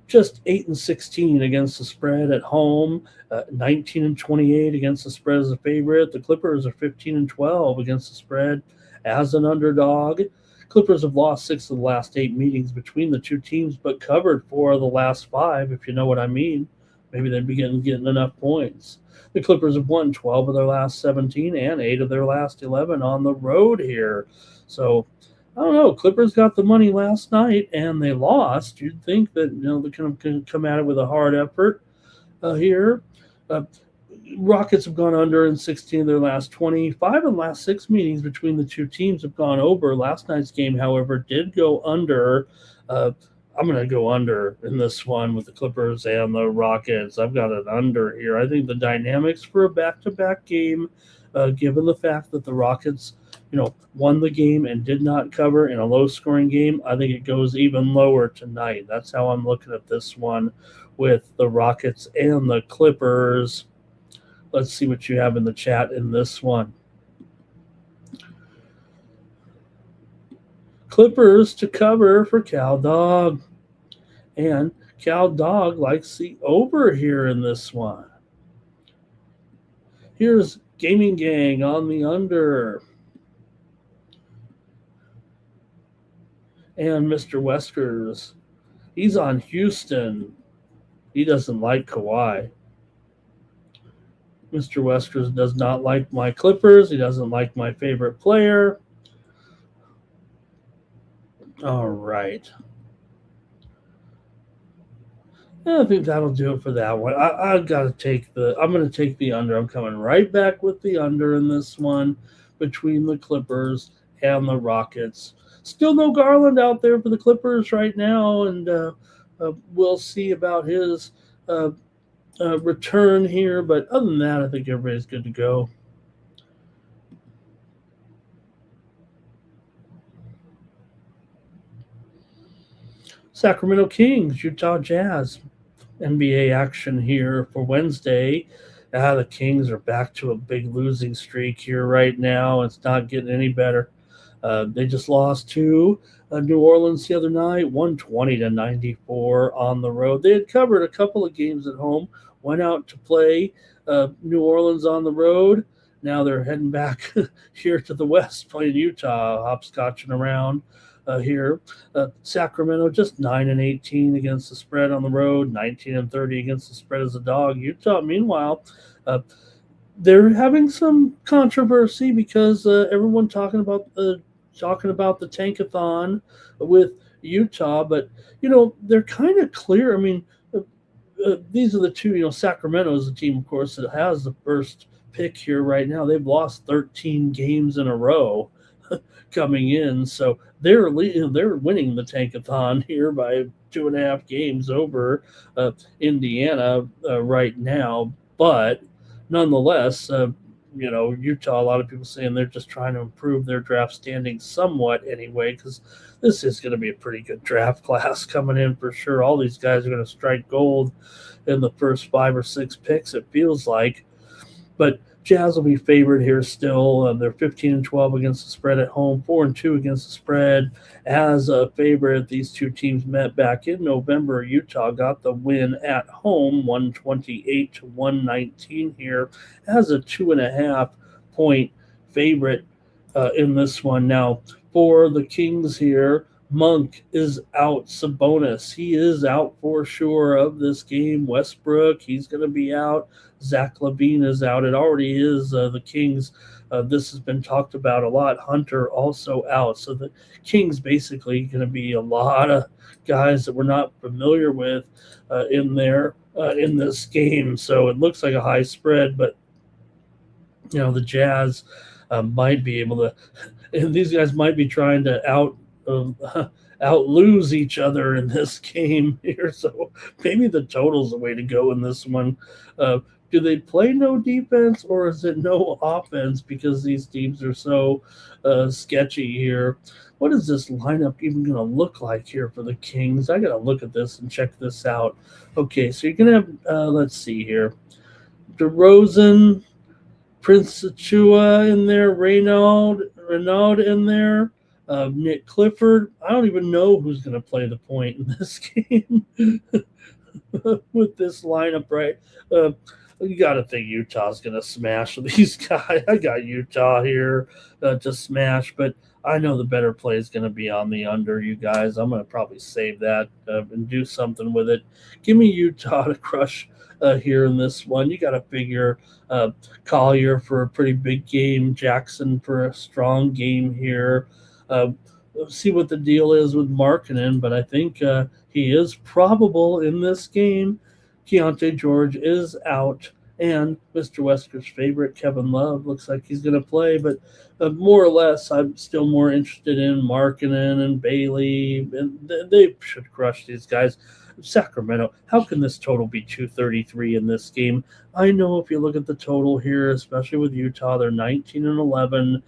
Just 8-16 against the spread at home, 19-28 against the spread as a favorite. The Clippers are 15-12 against the spread as an underdog. Clippers have lost 6 of the last 8 meetings between the two teams, but covered 4 of the last 5, if you know what I mean. Maybe they'd be getting enough points. The Clippers have won 12 of their last 17 and 8 of their last 11 on the road here. So I don't know. Clippers got the money last night and they lost. You'd think that they can come at it with a hard effort here. Rockets have gone under in 16 of their last 20. 5 of the last 6 meetings between the two teams have gone over. Last night's game, however, did go under. I'm going to go under in this one with the Clippers and the Rockets. I've got an under here. I think the dynamics for a back-to-back game, given the fact that the Rockets, won the game and did not cover in a low-scoring game, I think it goes even lower tonight. That's how I'm looking at this one with the Rockets and the Clippers. Let's see what you have in the chat in this one. Clippers to cover for Cal Dog. And Cal Dog likes the over here in this one. Here's Gaming Gang on the under. And Mr. Weskers, he's on Houston. He doesn't like Kawhi. Mr. Weskers does not like my Clippers. He doesn't like my favorite player. All right. I think that'll do it for that one. I'm going to take the under. I'm coming right back with the under in this one between the Clippers and the Rockets. Still no Garland out there for the Clippers right now, and we'll see about his return here. But other than that, I think everybody's good to go. Sacramento Kings, Utah Jazz. NBA action here for Wednesday. The Kings are back to a big losing streak here right now. It's not getting any better. They just lost to New Orleans the other night, 120-94 on the road. They had covered a couple of games at home, went out to play New Orleans on the road. Now they're heading back here to the West, playing Utah, hopscotching around here. Sacramento just 9-18 against the spread on the road, 19-30 against the spread as a dog. Utah, meanwhile, they're having some controversy because everyone talking about the tankathon with Utah, but they're kind of clear. I mean, these are the two. Sacramento is the team, of course, that has the first pick here right now. They've lost 13 games in a row coming in, so they're winning the tankathon here by 2.5 games over Indiana right now. But nonetheless, Utah, a lot of people saying they're just trying to improve their draft standing somewhat anyway, because this is going to be a pretty good draft class coming in for sure. All these guys are going to strike gold in the first 5 or 6 picks, it feels like. But Jazz will be favored here still. They're 15-12 against the spread at home, 4-2 against the spread as a favorite. These two teams met back in November. Utah got the win at home, 128-119 here, as a 2.5 point favorite in this one. Now, for the Kings here, Monk is out. Sabonis, he is out for sure of this game. Westbrook, he's going to be out. Zach LaVine is out. It already is the Kings. This has been talked about a lot. Hunter also out. So the Kings basically going to be a lot of guys that we're not familiar with in this game. So it looks like a high spread, but the Jazz might be able to, and these guys might be trying to out lose each other in this game here. So maybe the total's the way to go in this one. Do they play no defense or is it no offense because these teams are so sketchy here? What is this lineup even going to look like here for the Kings? I got to look at this and check this out. Okay, so you're going to have, let's see here, DeRozan, Prince Achua in there, Renaud in there, Nick Clifford. I don't even know who's going to play the point in this game with this lineup, right? Uh, you got to think Utah's going to smash these guys. I got Utah here to smash, but I know the better play is going to be on the under, you guys. I'm going to probably save that and do something with it. Give me Utah to crush here in this one. You got to figure Collier for a pretty big game, Jackson for a strong game here. Uh, see what the deal is with Markkanen, but I think he is probable in this game. Keontae George is out, and Mr. Wesker's favorite, Kevin Love, looks like he's going to play. But more or less, I'm still more interested in Markkanen and Bailey, and they should crush these guys. Sacramento, how can this total be 233 in this game? I know if you look at the total here, especially with Utah, they're 19-11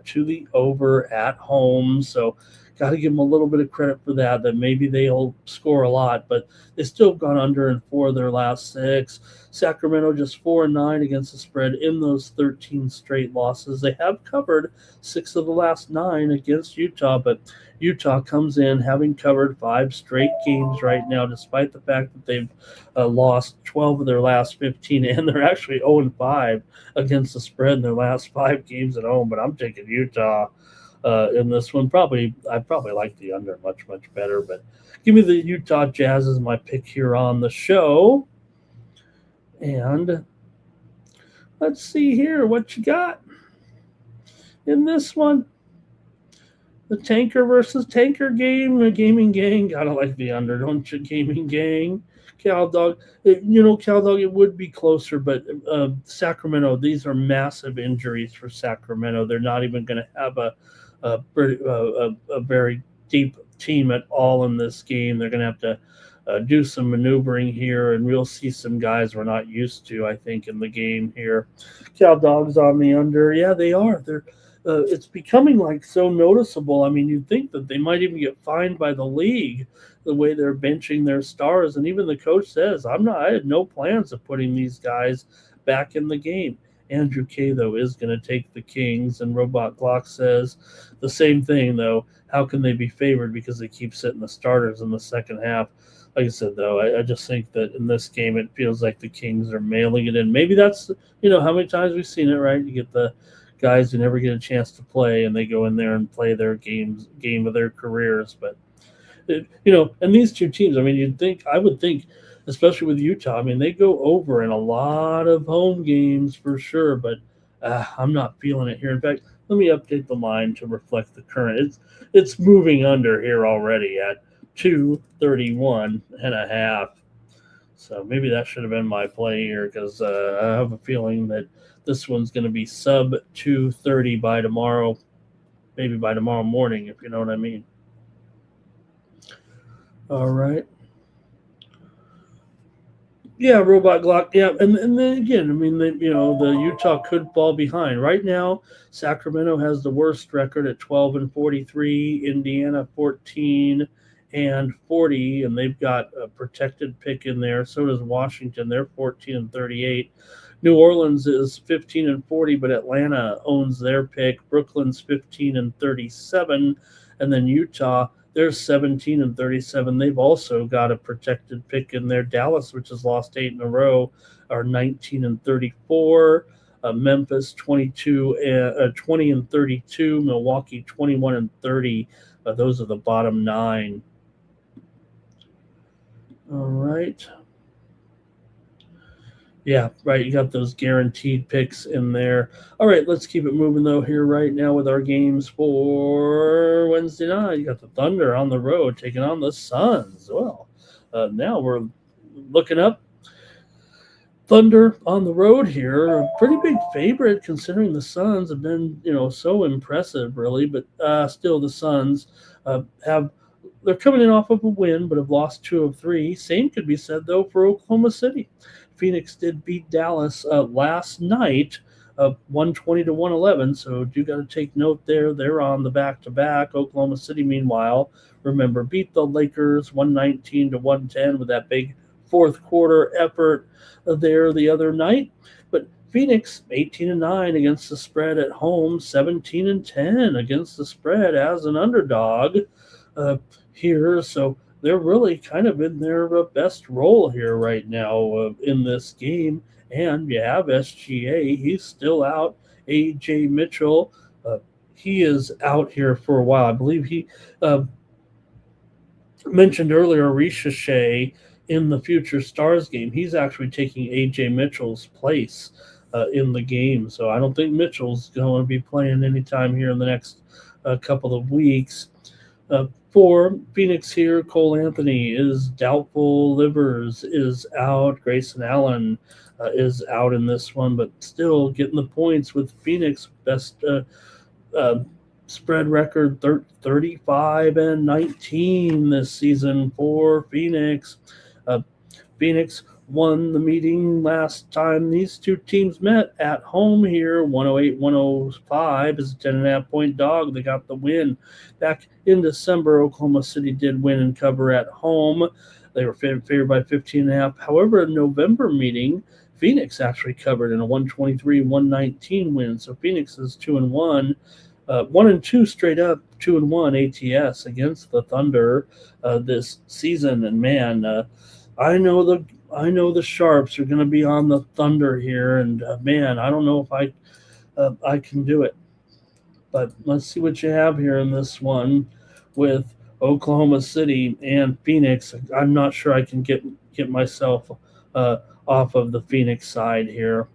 to the over at home. So got to give them a little bit of credit for that maybe they'll score a lot, but they still have gone under in 4 of their last 6. Sacramento just 4-9 against the spread in those 13 straight losses. They have covered 6 of the last 9 against Utah, but Utah comes in having covered 5 straight games right now, despite the fact that they've lost 12 of their last 15, and they're actually 0-5 against the spread in their last 5 games at home. But I'm taking Utah in this one. I probably like the under much better, but give me the Utah Jazz as my pick here on the show. And let's see here what you got in this one. The tanker versus tanker game, the gaming gang. Gotta like the under, don't you, gaming gang? Cal Dog, Cal Dog, it would be closer, but Sacramento, these are massive injuries for Sacramento. They're not even going to have a very deep team at all in this game. They're going to have to do some maneuvering here, and we'll see some guys we're not used to, I think, in the game here. Cal Dogs on the under. Yeah, they are. It's becoming like so noticeable. I mean, you'd think that they might even get fined by the league the way they're benching their stars. And even the coach says, I had no plans of putting these guys back in the game. Andrew K, though, is going to take the Kings, and Robot Glock says the same thing, though. How can they be favored because they keep sitting the starters in the second half? Like I said, though, I just think that in this game it feels like the Kings are mailing it in. Maybe that's, how many times we've seen it, right? You get the guys who never get a chance to play, and they go in there and play their game of their careers. But, and these two teams, I mean, I would think, especially with Utah, I mean, they go over in a lot of home games for sure, but I'm not feeling it here. In fact, let me update the line to reflect the current. It's moving under here already at 231.5. So maybe that should have been my play here, because I have a feeling that this one's going to be sub 230 by tomorrow, maybe by tomorrow morning, if you know what I mean. All right. Yeah, Robot Glock. Yeah, and then again, I mean, the Utah could fall behind. Right now, Sacramento has the worst record at 12-43. Indiana 14-40, and they've got a protected pick in there. So does Washington. They're 14-38. New Orleans is 15-40, but Atlanta owns their pick. Brooklyn's 15-37, and then Utah, they're 17-37. They've also got a protected pick in there. Dallas, which has lost 8 in a row, are 19-34. Memphis 20-32. Milwaukee 21-30. Those are the bottom 9. All right. Yeah, right. You got those guaranteed picks in there. All right, let's keep it moving, though, here right now with our games for Wednesday night. You got the Thunder on the road taking on the Suns. Well, now we're looking up. Thunder on the road here, a pretty big favorite considering the Suns have been, so impressive, really. But still, the Suns they're coming in off of a win, but have lost 2 of 3. Same could be said, though, for Oklahoma City. Phoenix did beat Dallas last night, 120-111. So do got to take note there. They're on the back-to-back. Oklahoma City, meanwhile, remember, beat the Lakers 119-110 with that big fourth quarter effort there the other night. But Phoenix 18-9 against the spread at home, 17-10 against the spread as an underdog here. So they're really kind of in their best role here right now in this game. And you have SGA, he's still out. AJ Mitchell, he is out here for a while. I believe he mentioned earlier Ricochet in the Future Stars game. He's actually taking AJ Mitchell's place in the game. So I don't think Mitchell's going to be playing anytime here in the next couple of weeks. For Phoenix here, Cole Anthony is doubtful. Livers is out. Grayson Allen is out in this one, but still getting the points with Phoenix. Best spread record 35-19 this season for Phoenix. Phoenix won the meeting last time these two teams met at home here. 108-105 is a 10.5 point dog. They got the win. Back in December, Oklahoma City did win and cover at home. They were favored by 15.5. However, in November meeting, Phoenix actually covered in a 123-119 win. So Phoenix is 2-1. 1-2 straight up, 2-1 ATS against the Thunder this season. And man, I know the Sharps are going to be on the Thunder here, and man, I don't know if I can do it. But let's see what you have here in this one with Oklahoma City and Phoenix. I'm not sure I can get myself off of the Phoenix side here.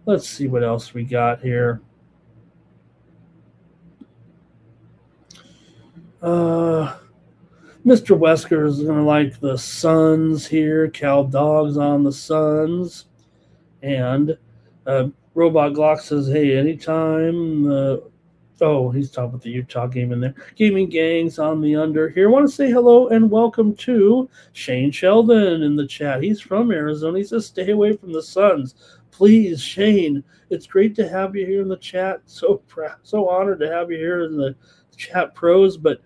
Let's see what else we got here. Mr. Wesker is going to like the Suns here. Cal Dogs on the Suns. And Robot Glock says, hey, anytime. He's talking about the Utah game in there. Gaming Gangs on the under here. I want to say hello and welcome to Shane Sheldon in the chat. He's from Arizona. He says, stay away from the Suns. Please, Shane, it's great to have you here in the chat. So honored to have you here in the chat pros, but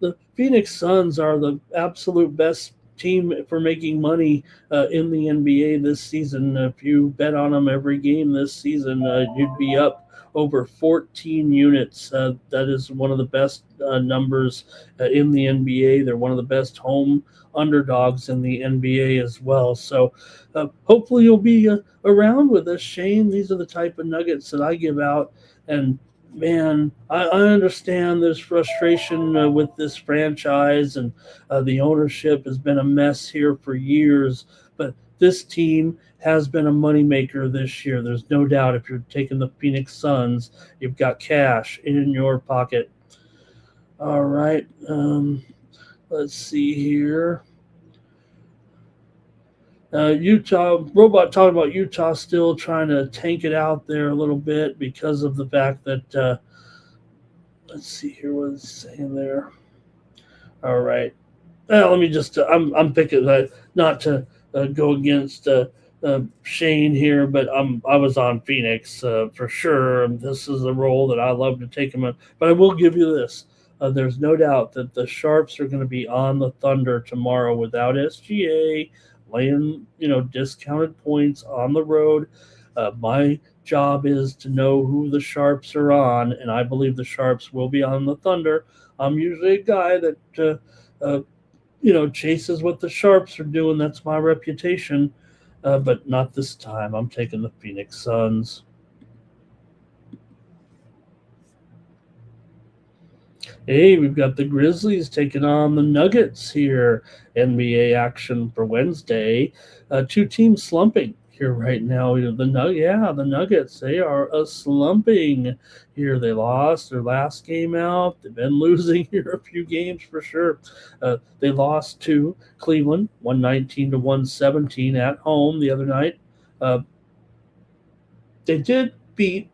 the Phoenix Suns are the absolute best team for making money in the NBA this season. If you bet on them every game this season, you'd be up over 14 units. That is one of the best numbers in the NBA. They're one of the best home underdogs in the NBA as well. So hopefully you'll be around with us, Shane. These are the type of nuggets that I give out. And man, I understand there's frustration with this franchise, and the ownership has been a mess here for years. But this team has been a moneymaker this year. There's no doubt. If you're taking the Phoenix Suns, you've got cash in your pocket. All right. Let's see here. Utah, Robot talking about Utah still trying to tank it out there a little bit because of the fact that, let's see here what it's saying there. All right. Let me just, I'm picking, not to go against Shane here, but I was on Phoenix for sure. This is a role that I love to take him in. But I will give you this. There's no doubt that the Sharps are going to be on the Thunder tomorrow without SGA, laying, discounted points on the road. My job is to know who the Sharps are on, and I believe the Sharps will be on the Thunder. I'm usually a guy that, chases what the Sharps are doing. That's my reputation, but not this time. I'm taking the Phoenix Suns. Hey, we've got the Grizzlies taking on the Nuggets here. NBA action for Wednesday. Two teams slumping here right now. The Nuggets, they are slumping here. They lost their last game out. They've been losing here a few games for sure. They lost to Cleveland, 119-117 at home the other night. They did beat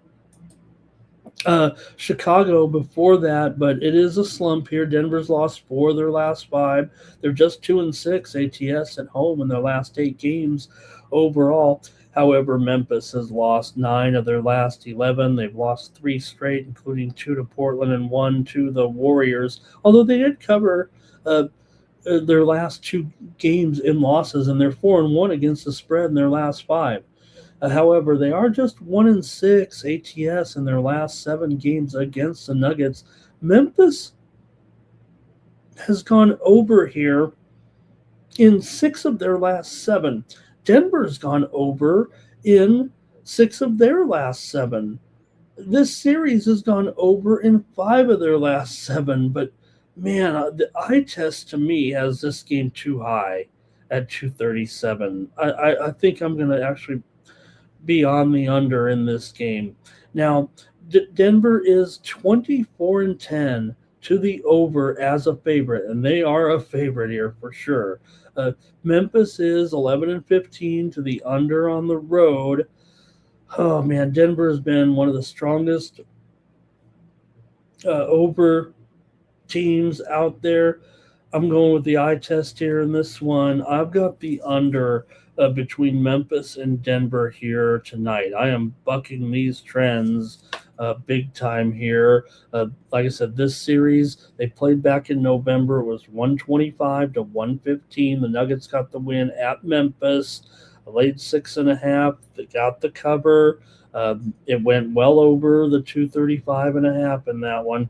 Chicago before that, but it is a slump here. Denver's lost 4 of their last 5. They're just 2-6 ATS at home in their last 8 games overall. However, Memphis has lost 9 of their last 11. They've lost 3 straight, including 2 to Portland and 1 to the Warriors. Although they did cover their last 2 games in losses, and they're 4-1 against the spread in their last 5. However, they are just 1-6 ATS in their last 7 games against the Nuggets. Memphis has gone over here in 6 of their last 7. Denver's gone over in 6 of their last 7. This series has gone over in 5 of their last 7, but man, the eye test to me has this game too high at 237. I think I'm going to actually be on the under in this game. Now, Denver is 24-10 to the over as a favorite, and they are a favorite here for sure. Memphis is 11-15 to the under on the road. Oh man, Denver has been one of the strongest over teams out there. I'm going with the eye test here in this one. I've got the under between Memphis and Denver here tonight. I am bucking these trends big time here. Like I said, this series, they played back in November. It was 125-115. The Nuggets got the win at Memphis. Laid 6.5. They got the cover. It went well over the 235.5 in that one.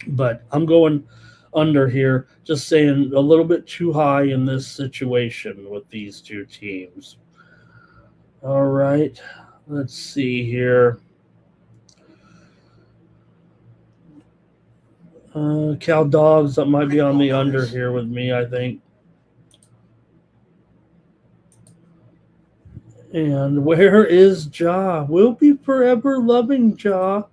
But I'm going under here, just saying a little bit too high in this situation with these two teams. All right, let's see here. Cal Dogs, that might be on the under here with me, I think. And where is Ja? We'll be forever loving Ja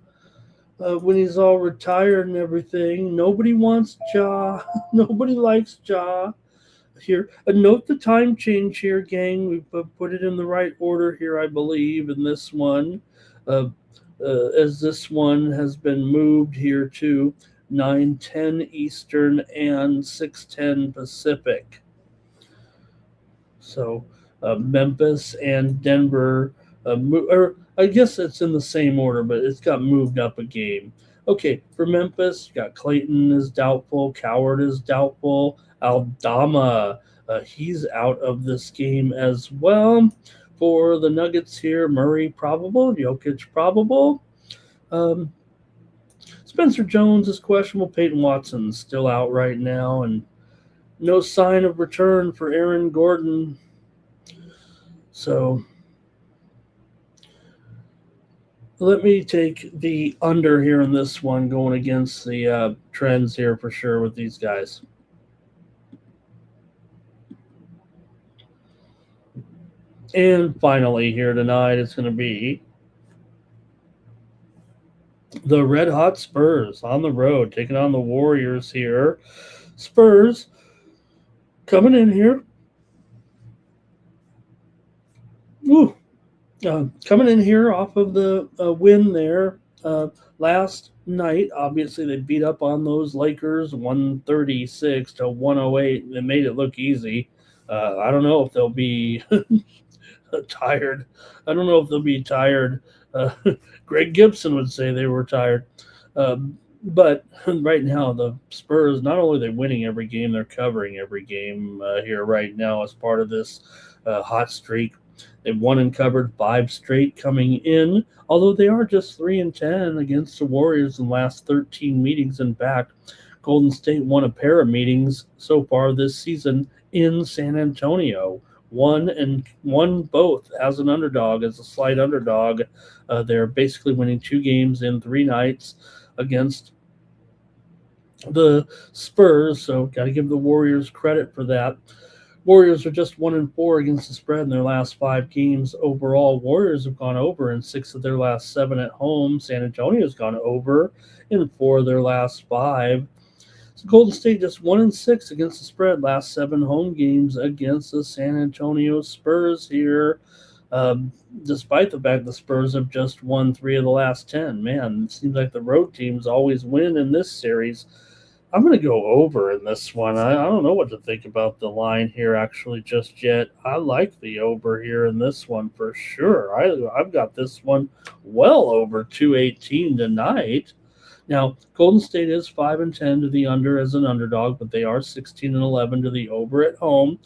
when he's all retired and everything. Nobody wants Ja. Nobody likes Ja here. Note the time change here, gang. We've put it in the right order here, I believe, in this one. As this one has been moved here to 9:10 Eastern and 6:10 Pacific. So Memphis and Denver, or I guess it's in the same order, but it's got moved up a game. Okay, for Memphis, you got Clayton is doubtful, Coward is doubtful, Aldama, he's out of this game as well. For the Nuggets here, Murray probable, Jokic probable. Spencer Jones is questionable. Peyton Watson's still out right now, and no sign of return for Aaron Gordon. So let me take the under here in this one, going against the trends here for sure with these guys. And finally here tonight, it's going to be the Red Hot Spurs on the road, taking on the Warriors here. Spurs coming in here. Coming in here off of the win there last night. Obviously, they beat up on those Lakers 136-108. They made it look easy. I don't know if they'll be tired. I don't know if they'll be tired. Greg Gibson would say they were tired. But right now, the Spurs, not only are they winning every game, they're covering every game here right now as part of this hot streak. They've won and covered 5 straight coming in, although they are just 3-10 against the Warriors in the last 13 meetings. In fact, Golden State won a pair of meetings so far this season in San Antonio. Won both as an underdog, as a slight underdog. They're basically winning 2 games in 3 nights against the Spurs, so got to give the Warriors credit for that. Warriors are just 1-4 against the spread in their last 5 games overall. Warriors have gone over in 6 of their last 7 at home. San Antonio's gone over in 4 of their last 5. So Golden State just 1-6 against the spread last 7 home games against the San Antonio Spurs here. Despite the fact the Spurs have just won 3 of the last 10. Man, it seems like the road teams always win in this series. I'm going to go over in this one. I don't know what to think about the line here actually just yet. I like the over here in this one for sure. I've got this one well over 218 tonight. Now, Golden State is 5-10 to the under as an underdog, but they are 16-11 to the over at home.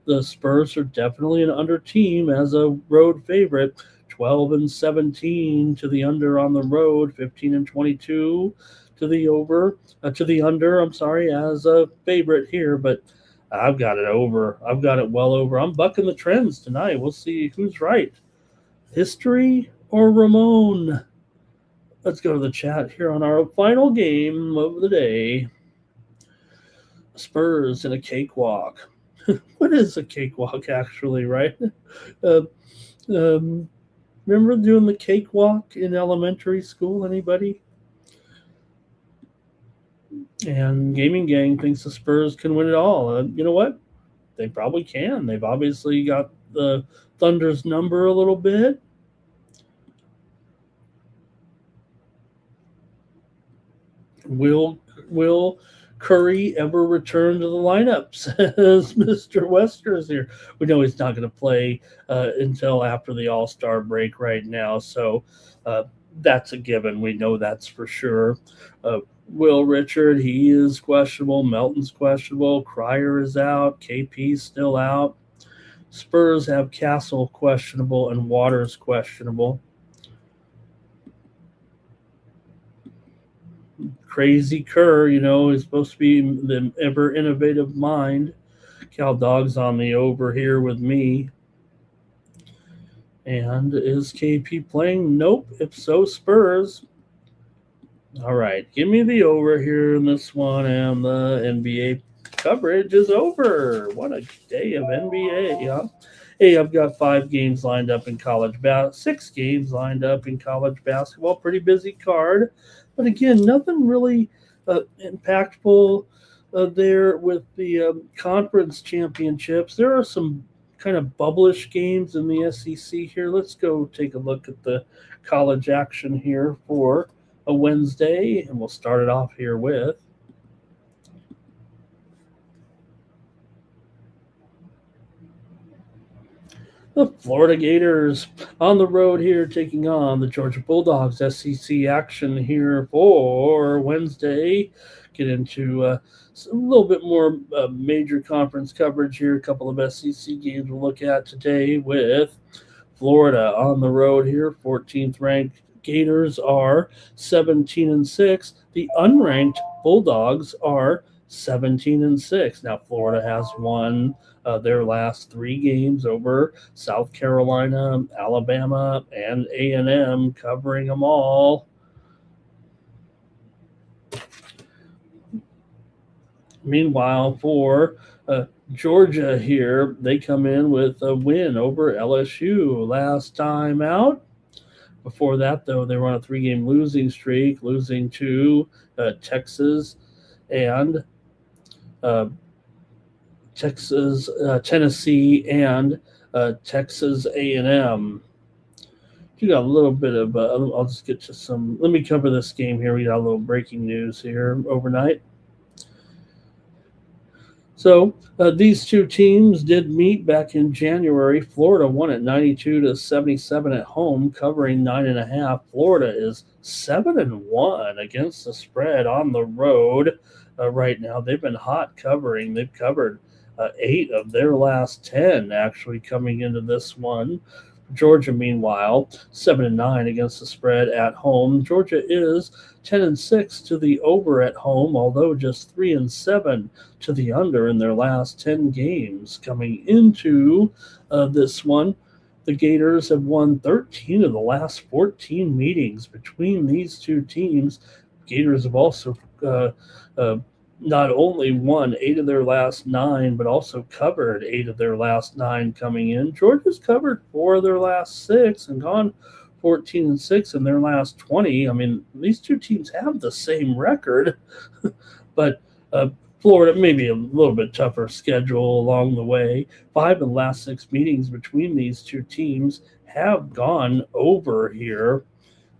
the Spurs are definitely an under team as a road favorite. 12-17 to the under on the road, 15-22 to the over, to the under. I'm sorry, as a favorite here, but I've got it over. I've got it well over. I'm bucking the trends tonight. We'll see who's right. History or Ramon? Let's go to the chat here on our final game of the day. Spurs in a cakewalk. What is a cakewalk, actually, right? Remember doing the cakewalk in elementary school? Anybody? And Gaming Gang thinks the Spurs can win it all. You know what? They probably can. They've obviously got the Thunder's number a little bit. Will Curry ever return to the lineup, says Mr. Westers here. We know he's not going to play until after the All-Star break right now, so that's a given. We know that's for sure. Will Richard, he is questionable. Melton's questionable. Cryer is out. KP's still out. Spurs have Castle questionable and Waters questionable. Crazy Kerr, is supposed to be the ever innovative mind. Cal Dog's on the over here with me. And is KP playing? Nope. If so, Spurs. All right. Give me the over here in this one, and the NBA coverage is over. What a day of NBA, huh? Hey, I've got 5 games lined up in college 6 games lined up in college basketball. Pretty busy card. But again, nothing really impactful there with the conference championships. There are some kind of bubblish games in the SEC here. Let's go take a look at the college action here for a Wednesday, and we'll start it off here with the Florida Gators on the road here, taking on the Georgia Bulldogs. SEC action here for Wednesday. Get into a little bit more major conference coverage here. A couple of SEC games we'll look at today with Florida on the road here. 14th ranked Gators are 17-6. The unranked Bulldogs are 17-6. Now Florida has won their last 3 games over South Carolina, Alabama, and A&M, covering them all. Meanwhile, for Georgia here, they come in with a win over LSU last time out. Before that, though, they were on a 3-game losing streak, losing to Texas and Tennessee, and Texas A&M. You got a little bit of, I'll just get to some, let me cover this game here. We got a little breaking news here overnight. So these two teams did meet back in January. Florida won at 92-77 at home, covering 9.5. Florida is 7-1 against the spread on the road right now. They've been hot covering. They've covered 8 of their last 10 actually coming into this one. Georgia, meanwhile, 7-9 against the spread at home. Georgia is 10-6 to the over at home, although just 3-7 to the under in their last 10 games. Coming into this one, the Gators have won 13 of the last 14 meetings between these two teams. Gators have also not only won 8 of their last 9, but also covered 8 of their last 9 coming in. Georgia's covered 4 of their last 6 and gone 14-6 in their last 20. I mean, these two teams have the same record, but Florida maybe a little bit tougher schedule along the way. 5 of the last 6 meetings between these two teams have gone over here.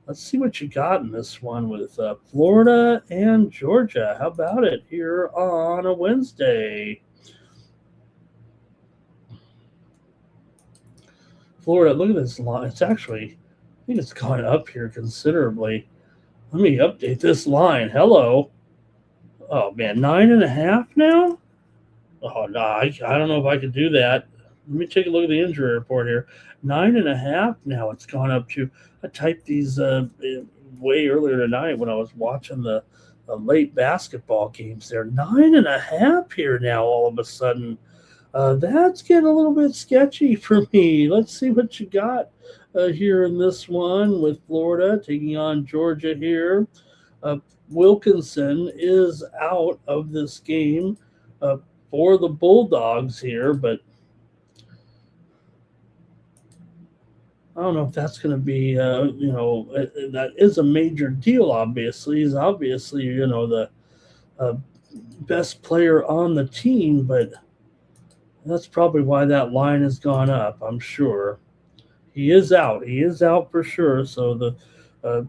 Let's see what you got in this one with Florida and Georgia. How about it here on a Wednesday? Florida, look at this line. It's actually, I think it's gone up here considerably. Let me update this line. Hello. Oh, man, 9.5 now? Oh no, I don't know if I could do that. Let me take a look at the injury report here. 9.5. Now it's gone up to. I typed these way earlier tonight when I was watching the late basketball games. They're 9.5 here now. All of a sudden, that's getting a little bit sketchy for me. Let's see what you got here in this one with Florida taking on Georgia here. Uh, Wilkinson is out of this game uh, for the Bulldogs here, but I don't know if that's going to be, that is a major deal, obviously. He's obviously, the uh, best player on the team, but that's probably why that line has gone up, I'm sure. He is out. He is out for sure. So the uh,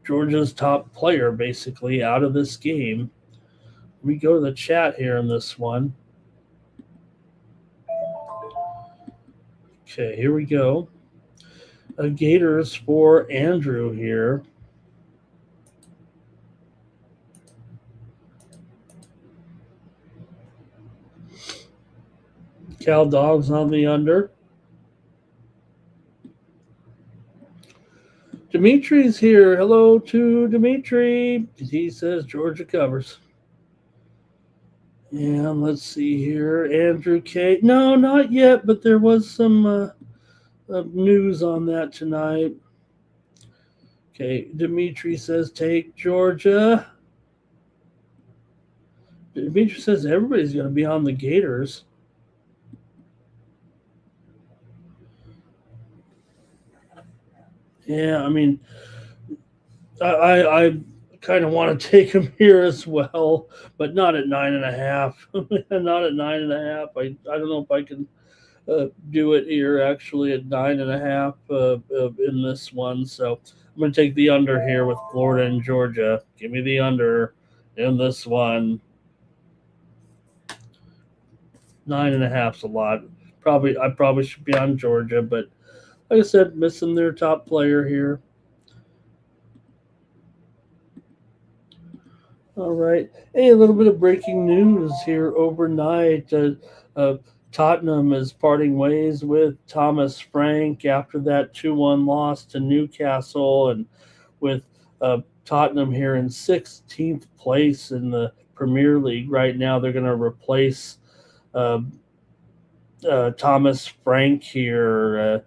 Georgia's top player basically out of this game. We go to the chat here in this one. Okay, here we go. Gators for Andrew here. Cal Dogs on the under. Dimitri's here. Hello to Dimitri. He says Georgia covers. And let's see here. Andrew K. No, not yet, but there was some news on that tonight. Okay, Dimitri says take Georgia. Dimitri says everybody's going to be on the Gators. Yeah, I mean, I kind of want to take him here as well, but not at 9.5. Not at 9.5. I don't know if I can do it here actually at 9.5 in this one. So I'm going to take the under here with Florida and Georgia. Give me the under in this one. 9.5's a lot. I probably should be on Georgia, but like I said, missing their top player here. All right. Hey, a little bit of breaking news here overnight. Tottenham is parting ways with Thomas Frank after that 2-1 loss to Newcastle, and with Tottenham here in 16th place in the Premier League right now. They're going to replace Thomas Frank here.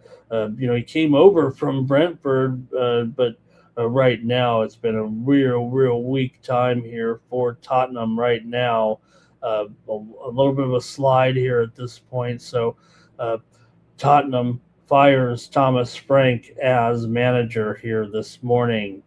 He came over from Brentford, but right now it's been a real weak time here for Tottenham right now. A little bit of a slide here at this point. So Tottenham fires Thomas Frank as manager here this morning.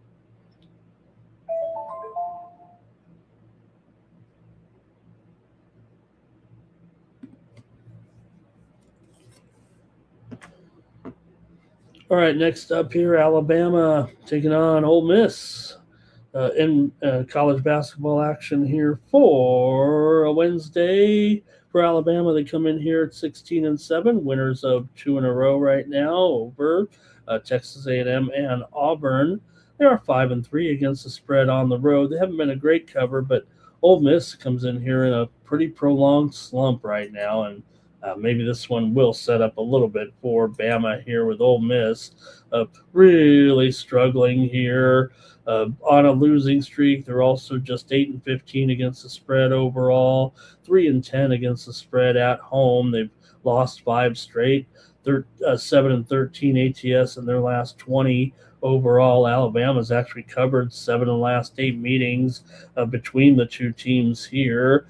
All right, next up here, Alabama taking on Ole Miss in college basketball action here for a Wednesday. For Alabama, they come in here at 16-7, winners of 2 in a row right now over Texas A&M and Auburn. They are 5-3 against the spread on the road. They haven't been a great cover, but Ole Miss comes in here in a pretty prolonged slump right now, and maybe this one will set up a little bit for Bama here with Ole Miss. Really struggling here on a losing streak. They're also just 8-15 against the spread overall, 3-10 against the spread at home. They've lost 5 straight. They're 7-13 ATS in their last 20. Overall, Alabama's actually covered 7 of the last 8 meetings between the two teams here.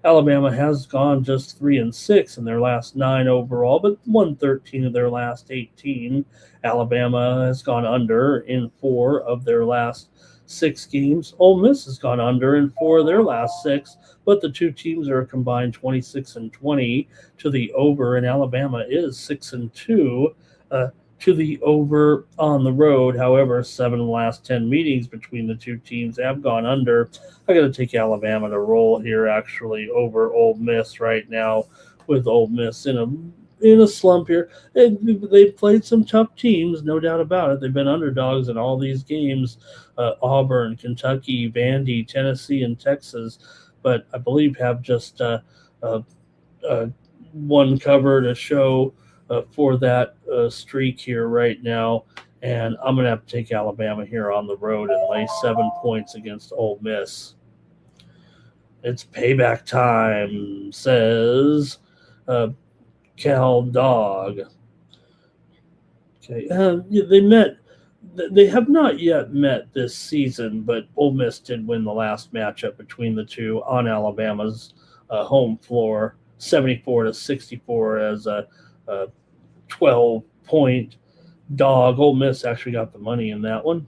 Alabama has gone just 3-6 in their last 9 overall, but won 13 of their last 18. Alabama has gone under in 4 of their last 6 games. Ole Miss has gone under in 4 of their last 6, but the two teams are combined 26-20 to the over, and Alabama is 6-2 to the over on the road. However, 7 of the last 10 meetings between the two teams have gone under. I got to take Alabama to roll here, actually, over Ole Miss right now, with Ole Miss in a slump here. They've played some tough teams, no doubt about it. They've been underdogs in all these games: Auburn, Kentucky, Vandy, Tennessee, and Texas. But I believe have just uh, one cover to show for that streak here right now. And I'm going to have to take Alabama here on the road and lay 7 points against Ole Miss. It's payback time, says Cal Dog. Okay, they have not yet met this season, but Ole Miss did win the last matchup between the two on Alabama's home floor, 74-64 as a 12-point dog. Ole Miss actually got the money in that one,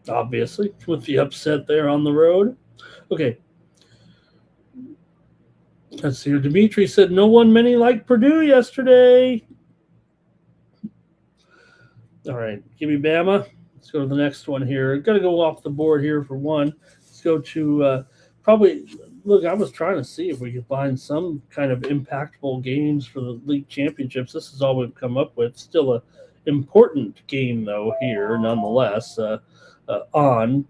obviously, with the upset there on the road. Okay. Let's see here. Dimitri said no one many like Purdue yesterday. All right. Give me Bama. Let's go to the next one here. Got to go off the board here for one. Let's go to probably – look, I was trying to see if we could find some kind of impactful games for the league championships. This is all we've come up with. Still a important game, though, here nonetheless on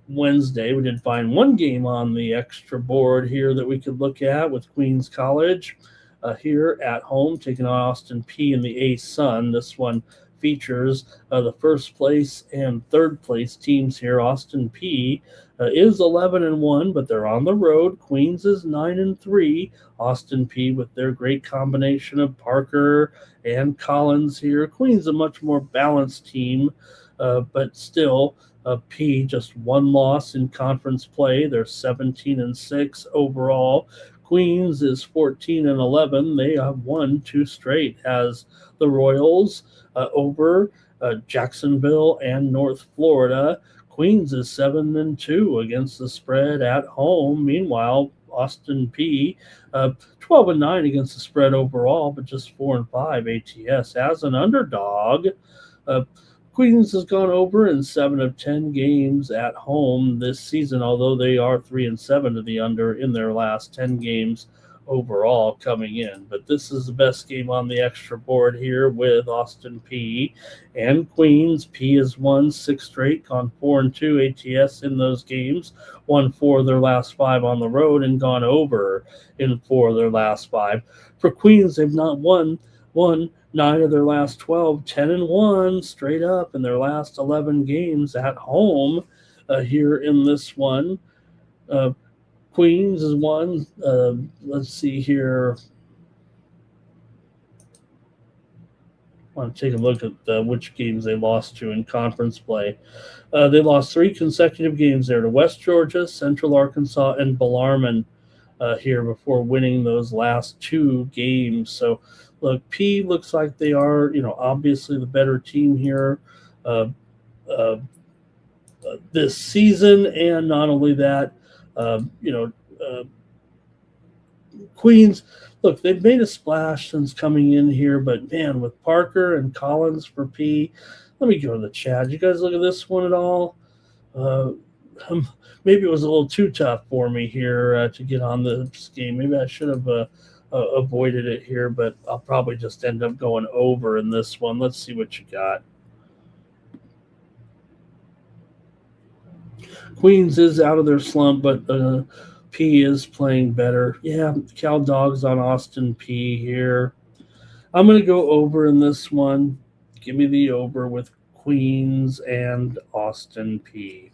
Wednesday. We did find one game on the extra board here that we could look at with Queens College here at home, taking on Austin Peay in the A-Sun. This one features the first place and third place teams here. Austin Peay is 11-1, but they're on the road. Queens is 9-3. Austin Peay with their great combination of Parker and Collins here. Queens a much more balanced team, but still Peay just one loss in conference play. They're 17-6 overall. Queens is 14-11. They have won 2 straight as the Royals over Jacksonville and North Florida. Queens is 7-2 against the spread at home. Meanwhile, Austin Peay 12-9 against the spread overall, but just 4-5 ATS as an underdog. Queens has gone over in 7 of 10 games at home this season, although they are 3-7 to the under in their last 10 games overall coming in. But this is the best game on the extra board here with Austin Peay and Queens. Peay has won 6 straight, gone 4-2 ATS in those games, won 4 of their last 5 on the road, and gone over in 4 of their last 5. For Queens, they've not won 9 of their last 12, 10-1 straight up in their last 11 games at home here in this one. Queens has won, let's see here. I want to take a look at which games they lost to in conference play. They lost 3 consecutive games there to West Georgia, Central Arkansas, and Bellarmine here before winning those last 2 games. So, look, Peay looks like they are, obviously the better team here this season. And not only that, Queens, look, they've made a splash since coming in here. But, man, with Parker and Collins for Peay, let me go to the chat. You guys look at this one at all? Maybe it was a little too tough for me here to get on this game. Maybe I should have avoided it here, but I'll probably just end up going over in this one. Let's see what you got. Queens is out of their slump, but Peay is playing better. Yeah, Cal Dog's on Austin Peay here. I'm going to go over in this one. Give me the over with Queens and Austin Peay.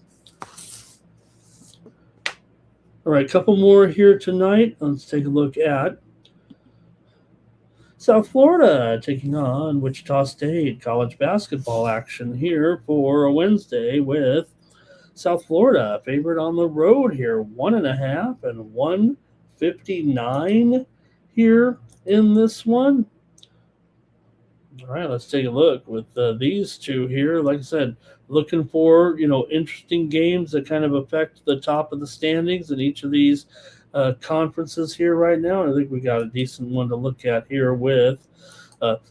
All right, a couple more here tonight. Let's take a look at South Florida taking on Wichita State. College basketball action here for a Wednesday with South Florida favorite on the road here, 1.5 and 159 here in this one. All right, let's take a look with these two here. Like I said, looking for, interesting games that kind of affect the top of the standings in each of these conferences here right now. And I think we got a decent one to look at here with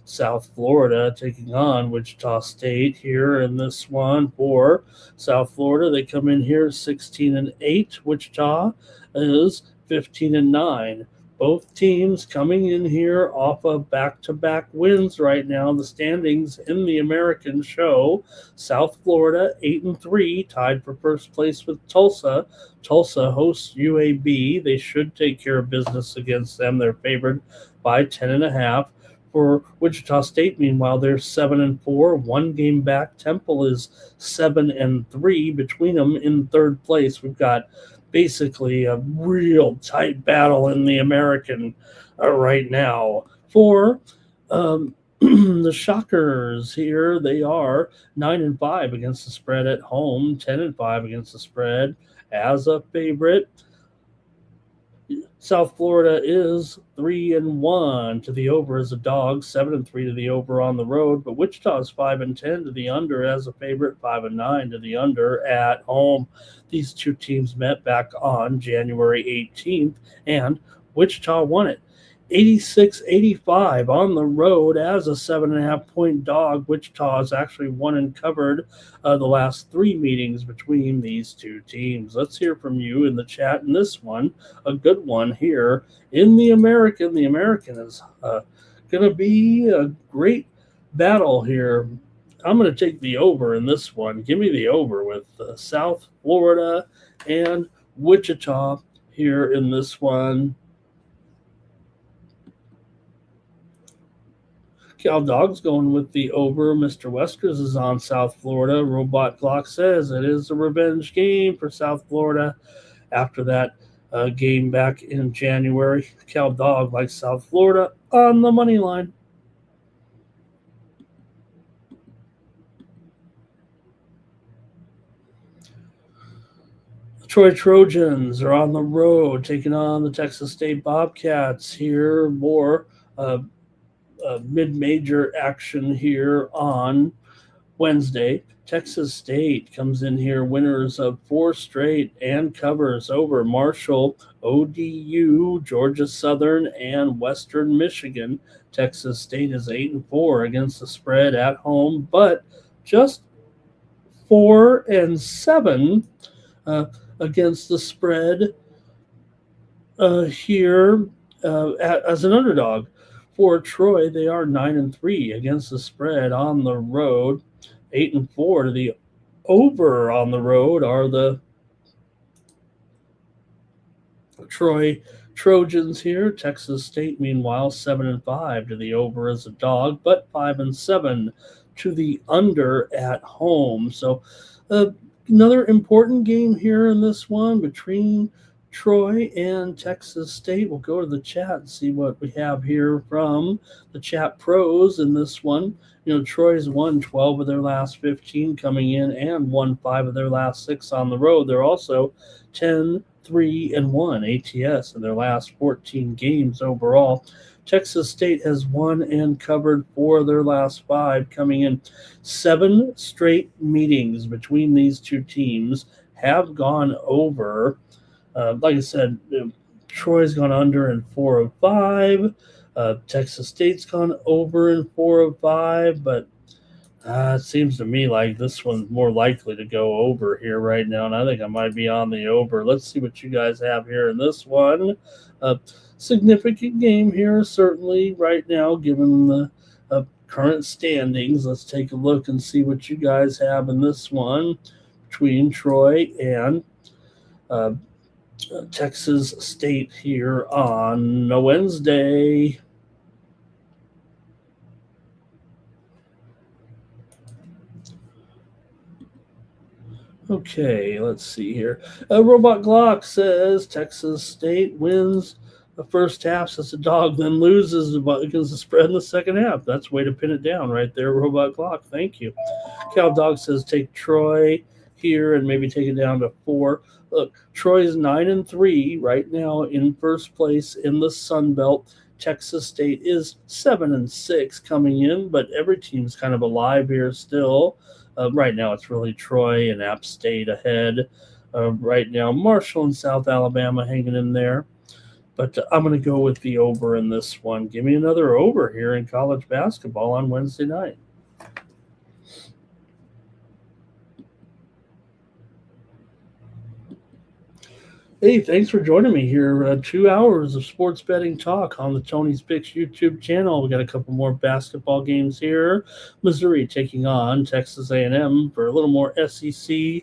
South Florida taking on Wichita State here in this one. For South Florida, they come in here 16-8. Wichita is 15-9. Both teams coming in here off of back-to-back wins right now. The standings in the American show: South Florida 8-3, tied for first place with Tulsa. Tulsa hosts UAB. They should take care of business against them. They're favored by 10.5. For Wichita State, meanwhile, they're 7-4, one game back. Temple is 7-3. Between them in third place, we've got basically a real tight battle in the American right now. For the Shockers here, they are 9-5 against the spread at home, 10-5 against the spread as a favorite. South Florida is 3-1 to the over as a dog, 7-3 to the over on the road, but Wichita is 5-10 to the under as a favorite, 5-9 to the under at home. These two teams met back on January 18th, and Wichita won it 86-85 on the road as a 7.5-point dog. Wichita has actually won and covered the last three meetings between these two teams. Let's hear from you in the chat. And this one, a good one here in the American. The American is going to be a great battle here. I'm going to take the over in this one. Give me the over with South Florida and Wichita here in this one. Cal Dog's going with the over. Mr. Weskers is on South Florida. Robot Clock says it is a revenge game for South Florida after that game back in January. Cal Dog likes South Florida on the money line. The Troy Trojans are on the road taking on the Texas State Bobcats here. More mid-major action here on Wednesday. Texas State comes in here winners of 4 straight and covers over Marshall, ODU, Georgia Southern, and Western Michigan. Texas State is 8-4 against the spread at home, but just 4-7 against the spread here as an underdog. For Troy, they are 9-3 against the spread on the road. 8-4 to the over on the road are the Troy Trojans here. Texas State, meanwhile, 7-5 to the over as a dog, but 5-7 to the under at home. So another important game here in this one between Troy and Texas State. We'll go to the chat and see what we have here from the chat pros in this one. You know, Troy's won 12 of their last 15 coming in and won 5 of their last 6 on the road. They're also 10-3-1 ATS in their last 14 games overall. Texas State has won and covered 4 of their last 5, coming in 7 straight meetings between these two teams have gone over. Like I said, Troy's gone under in 4 of 5. Texas State's gone over in 4 of 5, but it seems to me like this one's more likely to go over here right now, and I think I might be on the over. Let's see what you guys have here in this one. Significant game here, certainly, right now, given the current standings. Let's take a look and see what you guys have in this one between Troy and Texas State here on a Wednesday. Okay, let's see here. Robot Glock says Texas State wins the first half as a dog, then loses against the spread in the second half. That's a way to pin it down right there, Robot Glock. Thank you. Cal Dog says take Troy here and maybe take it down to 4. Look, Troy's 9-3 right now in first place in the Sun Belt. Texas State is 7-6 coming in, but every team's kind of alive here still. Right now, it's really Troy and App State ahead. Right now, Marshall and South Alabama hanging in there. But I'm going to go with the over in this one. Give me another over here in college basketball on Wednesday night. Hey, thanks for joining me here. 2 hours of sports betting talk on the Tony's Picks YouTube channel. We got a couple more basketball games here. Missouri taking on Texas A&M for a little more SEC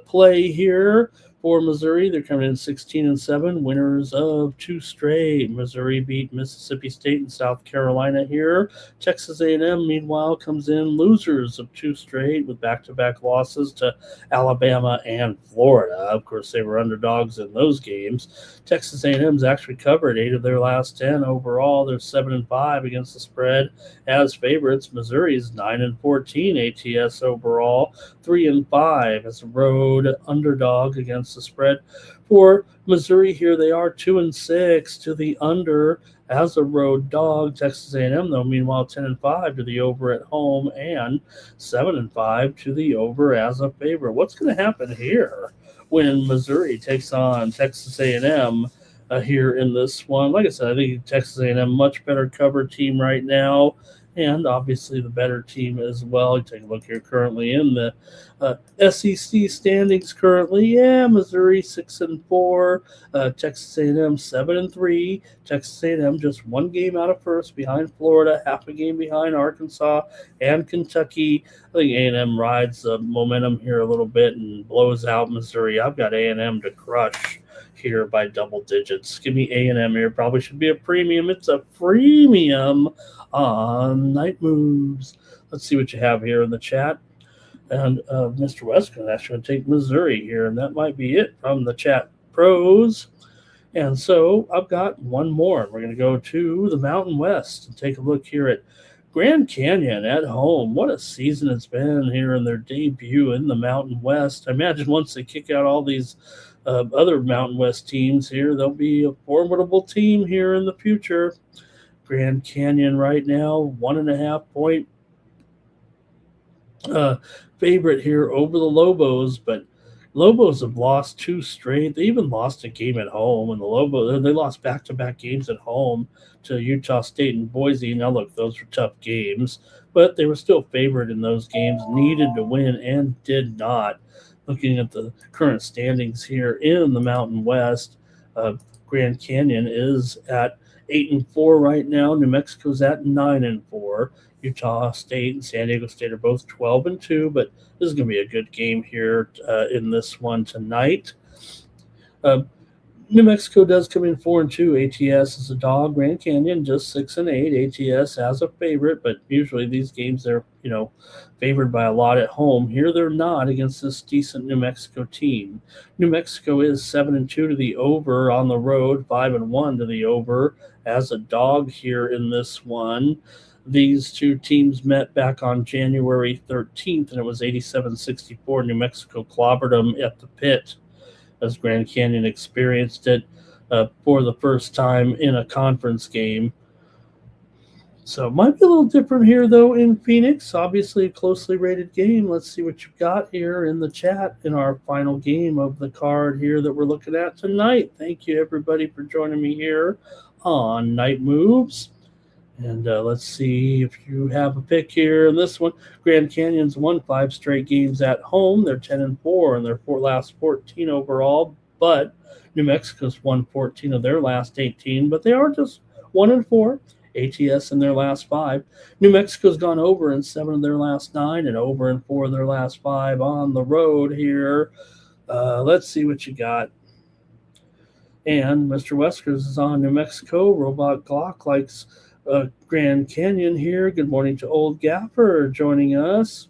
play here for Missouri. They're coming in 16-7, winners of two straight. Missouri beat Mississippi State and South Carolina here. Texas A&M, meanwhile, comes in losers of two straight with back-to-back losses to Alabama and Florida. Of course, they were underdogs in those games. Texas A&M's actually covered 8 of their last 10 overall. They're 7-5 against the spread as favorites. Missouri's 9-14 ATS overall, 3-5 as a road underdog against the spread. For Missouri here, they are 2-6 to the under as a road dog. Texas A&M, though, meanwhile, 10-5 to the over at home and 7-5 to the over as a favorite. What's going to happen here when Missouri takes on Texas A&M here in this one? Like I said, I think Texas A&M much better cover team right now, and obviously the better team as well. You take a look here currently in the SEC standings currently. Yeah, Missouri 6-4, Texas A&M 7-3. Texas A&M just one game out of first behind Florida, half a game behind Arkansas and Kentucky. I think A&M rides the momentum here a little bit and blows out Missouri. I've got A&M to crush here by double digits. Give me A&M here. Probably should be a premium. It's a freemium on Night Moves. Let's see what you have here in the chat. And Mr. Westcott actually going to take Missouri here, and that might be it from the chat pros. And so I've got one more. We're going to go to the Mountain West and take a look here at Grand Canyon at home. What a season it's been here in their debut in the Mountain West. I imagine once they kick out all these other Mountain West teams here, they'll be a formidable team here in the future. Grand Canyon right now, 1.5 point favorite here over the Lobos, but Lobos have lost 2 straight. They even lost a game at home, and the Lobos, they lost back-to-back games at home to Utah State and Boise. Now, look, those were tough games, but they were still favored in those games, needed to win, and did not. Looking at the current standings here in the Mountain West, Grand Canyon is at 8-4 right now. New Mexico's at 9-4. Utah State and San Diego State are both 12-2, but this is going to be a good game here in this one tonight. New Mexico does come in 4-2. ATS is a dog. Grand Canyon just 6-8. ATS as a favorite, but usually these games they're favored by a lot at home. Here they're not against this decent New Mexico team. New Mexico is 7-2 to the over on the road, 5-1 to the over as a dog here in this one. These two teams met back on January 13th, and it was 87-64. New Mexico clobbered them at the pit as Grand Canyon experienced it for the first time in a conference game. So it might be a little different here, though, in Phoenix. Obviously, a closely rated game. Let's see what you've got here in the chat in our final game of the card here that we're looking at tonight. Thank you, everybody, for joining me here on Night Moves. And let's see if you have a pick here in this one. Grand Canyon's won 5 straight games at home. They're 10-4 in their last 14 overall. But New Mexico's won 14 of their last 18. But they are just 1-4. ATS in their last 5. New Mexico's gone over in 7 of their last 9 and over in 4 of their last 5 on the road here. Let's see what you got. And Mr. Weskers is on New Mexico. Robot Glock likes Grand Canyon here. Good morning to Old Gaffer joining us.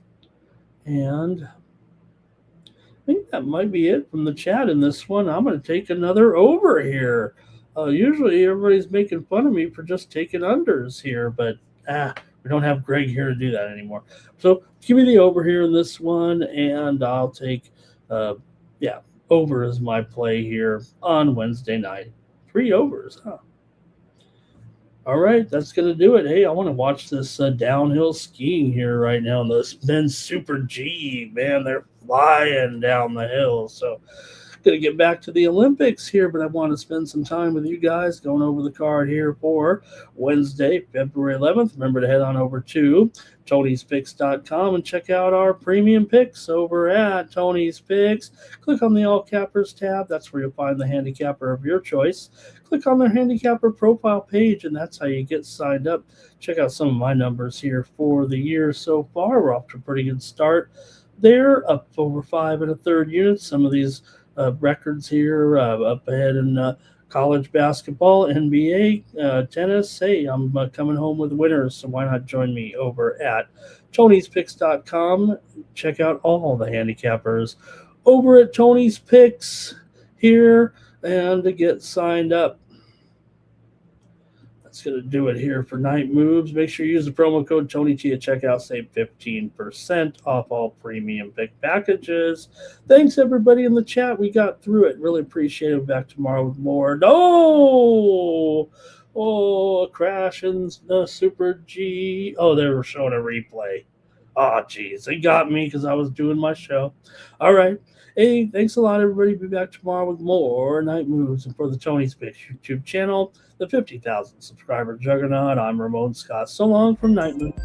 And I think that might be it from the chat in this one. I'm going to take another over here. Usually everybody's making fun of me for just taking unders here, but we don't have Greg here to do that anymore. So give me the over here in this one, and I'll take, over as my play here on Wednesday night. 3 overs, huh? All right, that's going to do it. Hey, I want to watch this downhill skiing here right now. This men's Super G, man, they're flying down the hill. So Going to get back to the Olympics here, but I want to spend some time with you guys going over the card here for Wednesday, February 11th. Remember to head on over to Tony'sPicks.com and check out our premium picks over at Tony's Picks. Click on the All Cappers tab. That's where you'll find the handicapper of your choice. Click on their handicapper profile page, and that's how you get signed up. Check out some of my numbers here for the year so far. We're off to a pretty good start. They're up over 5 1/3 units. Some of these records here up ahead in college basketball, NBA, tennis. Hey, I'm coming home with winners, so why not join me over at Tony'sPicks.com. Check out all the handicappers over at Tony's Picks here and to get signed up. That's going to do it here for night moves. Make sure you use the promo code TonyT at checkout. Save 15% off all premium pick packages. Thanks, everybody in the chat. We got through it. Really appreciate it. Back tomorrow with more. No! Oh, a crash in the Super G. Oh, they were showing a replay. Oh, geez. They got me because I was doing my show. All right. Hey, thanks a lot, everybody. Be back tomorrow with more Night Moves. And for the Tony's Picks YouTube channel, the 50,000 subscriber juggernaut, I'm Ramon Scott. So long from Night Moves.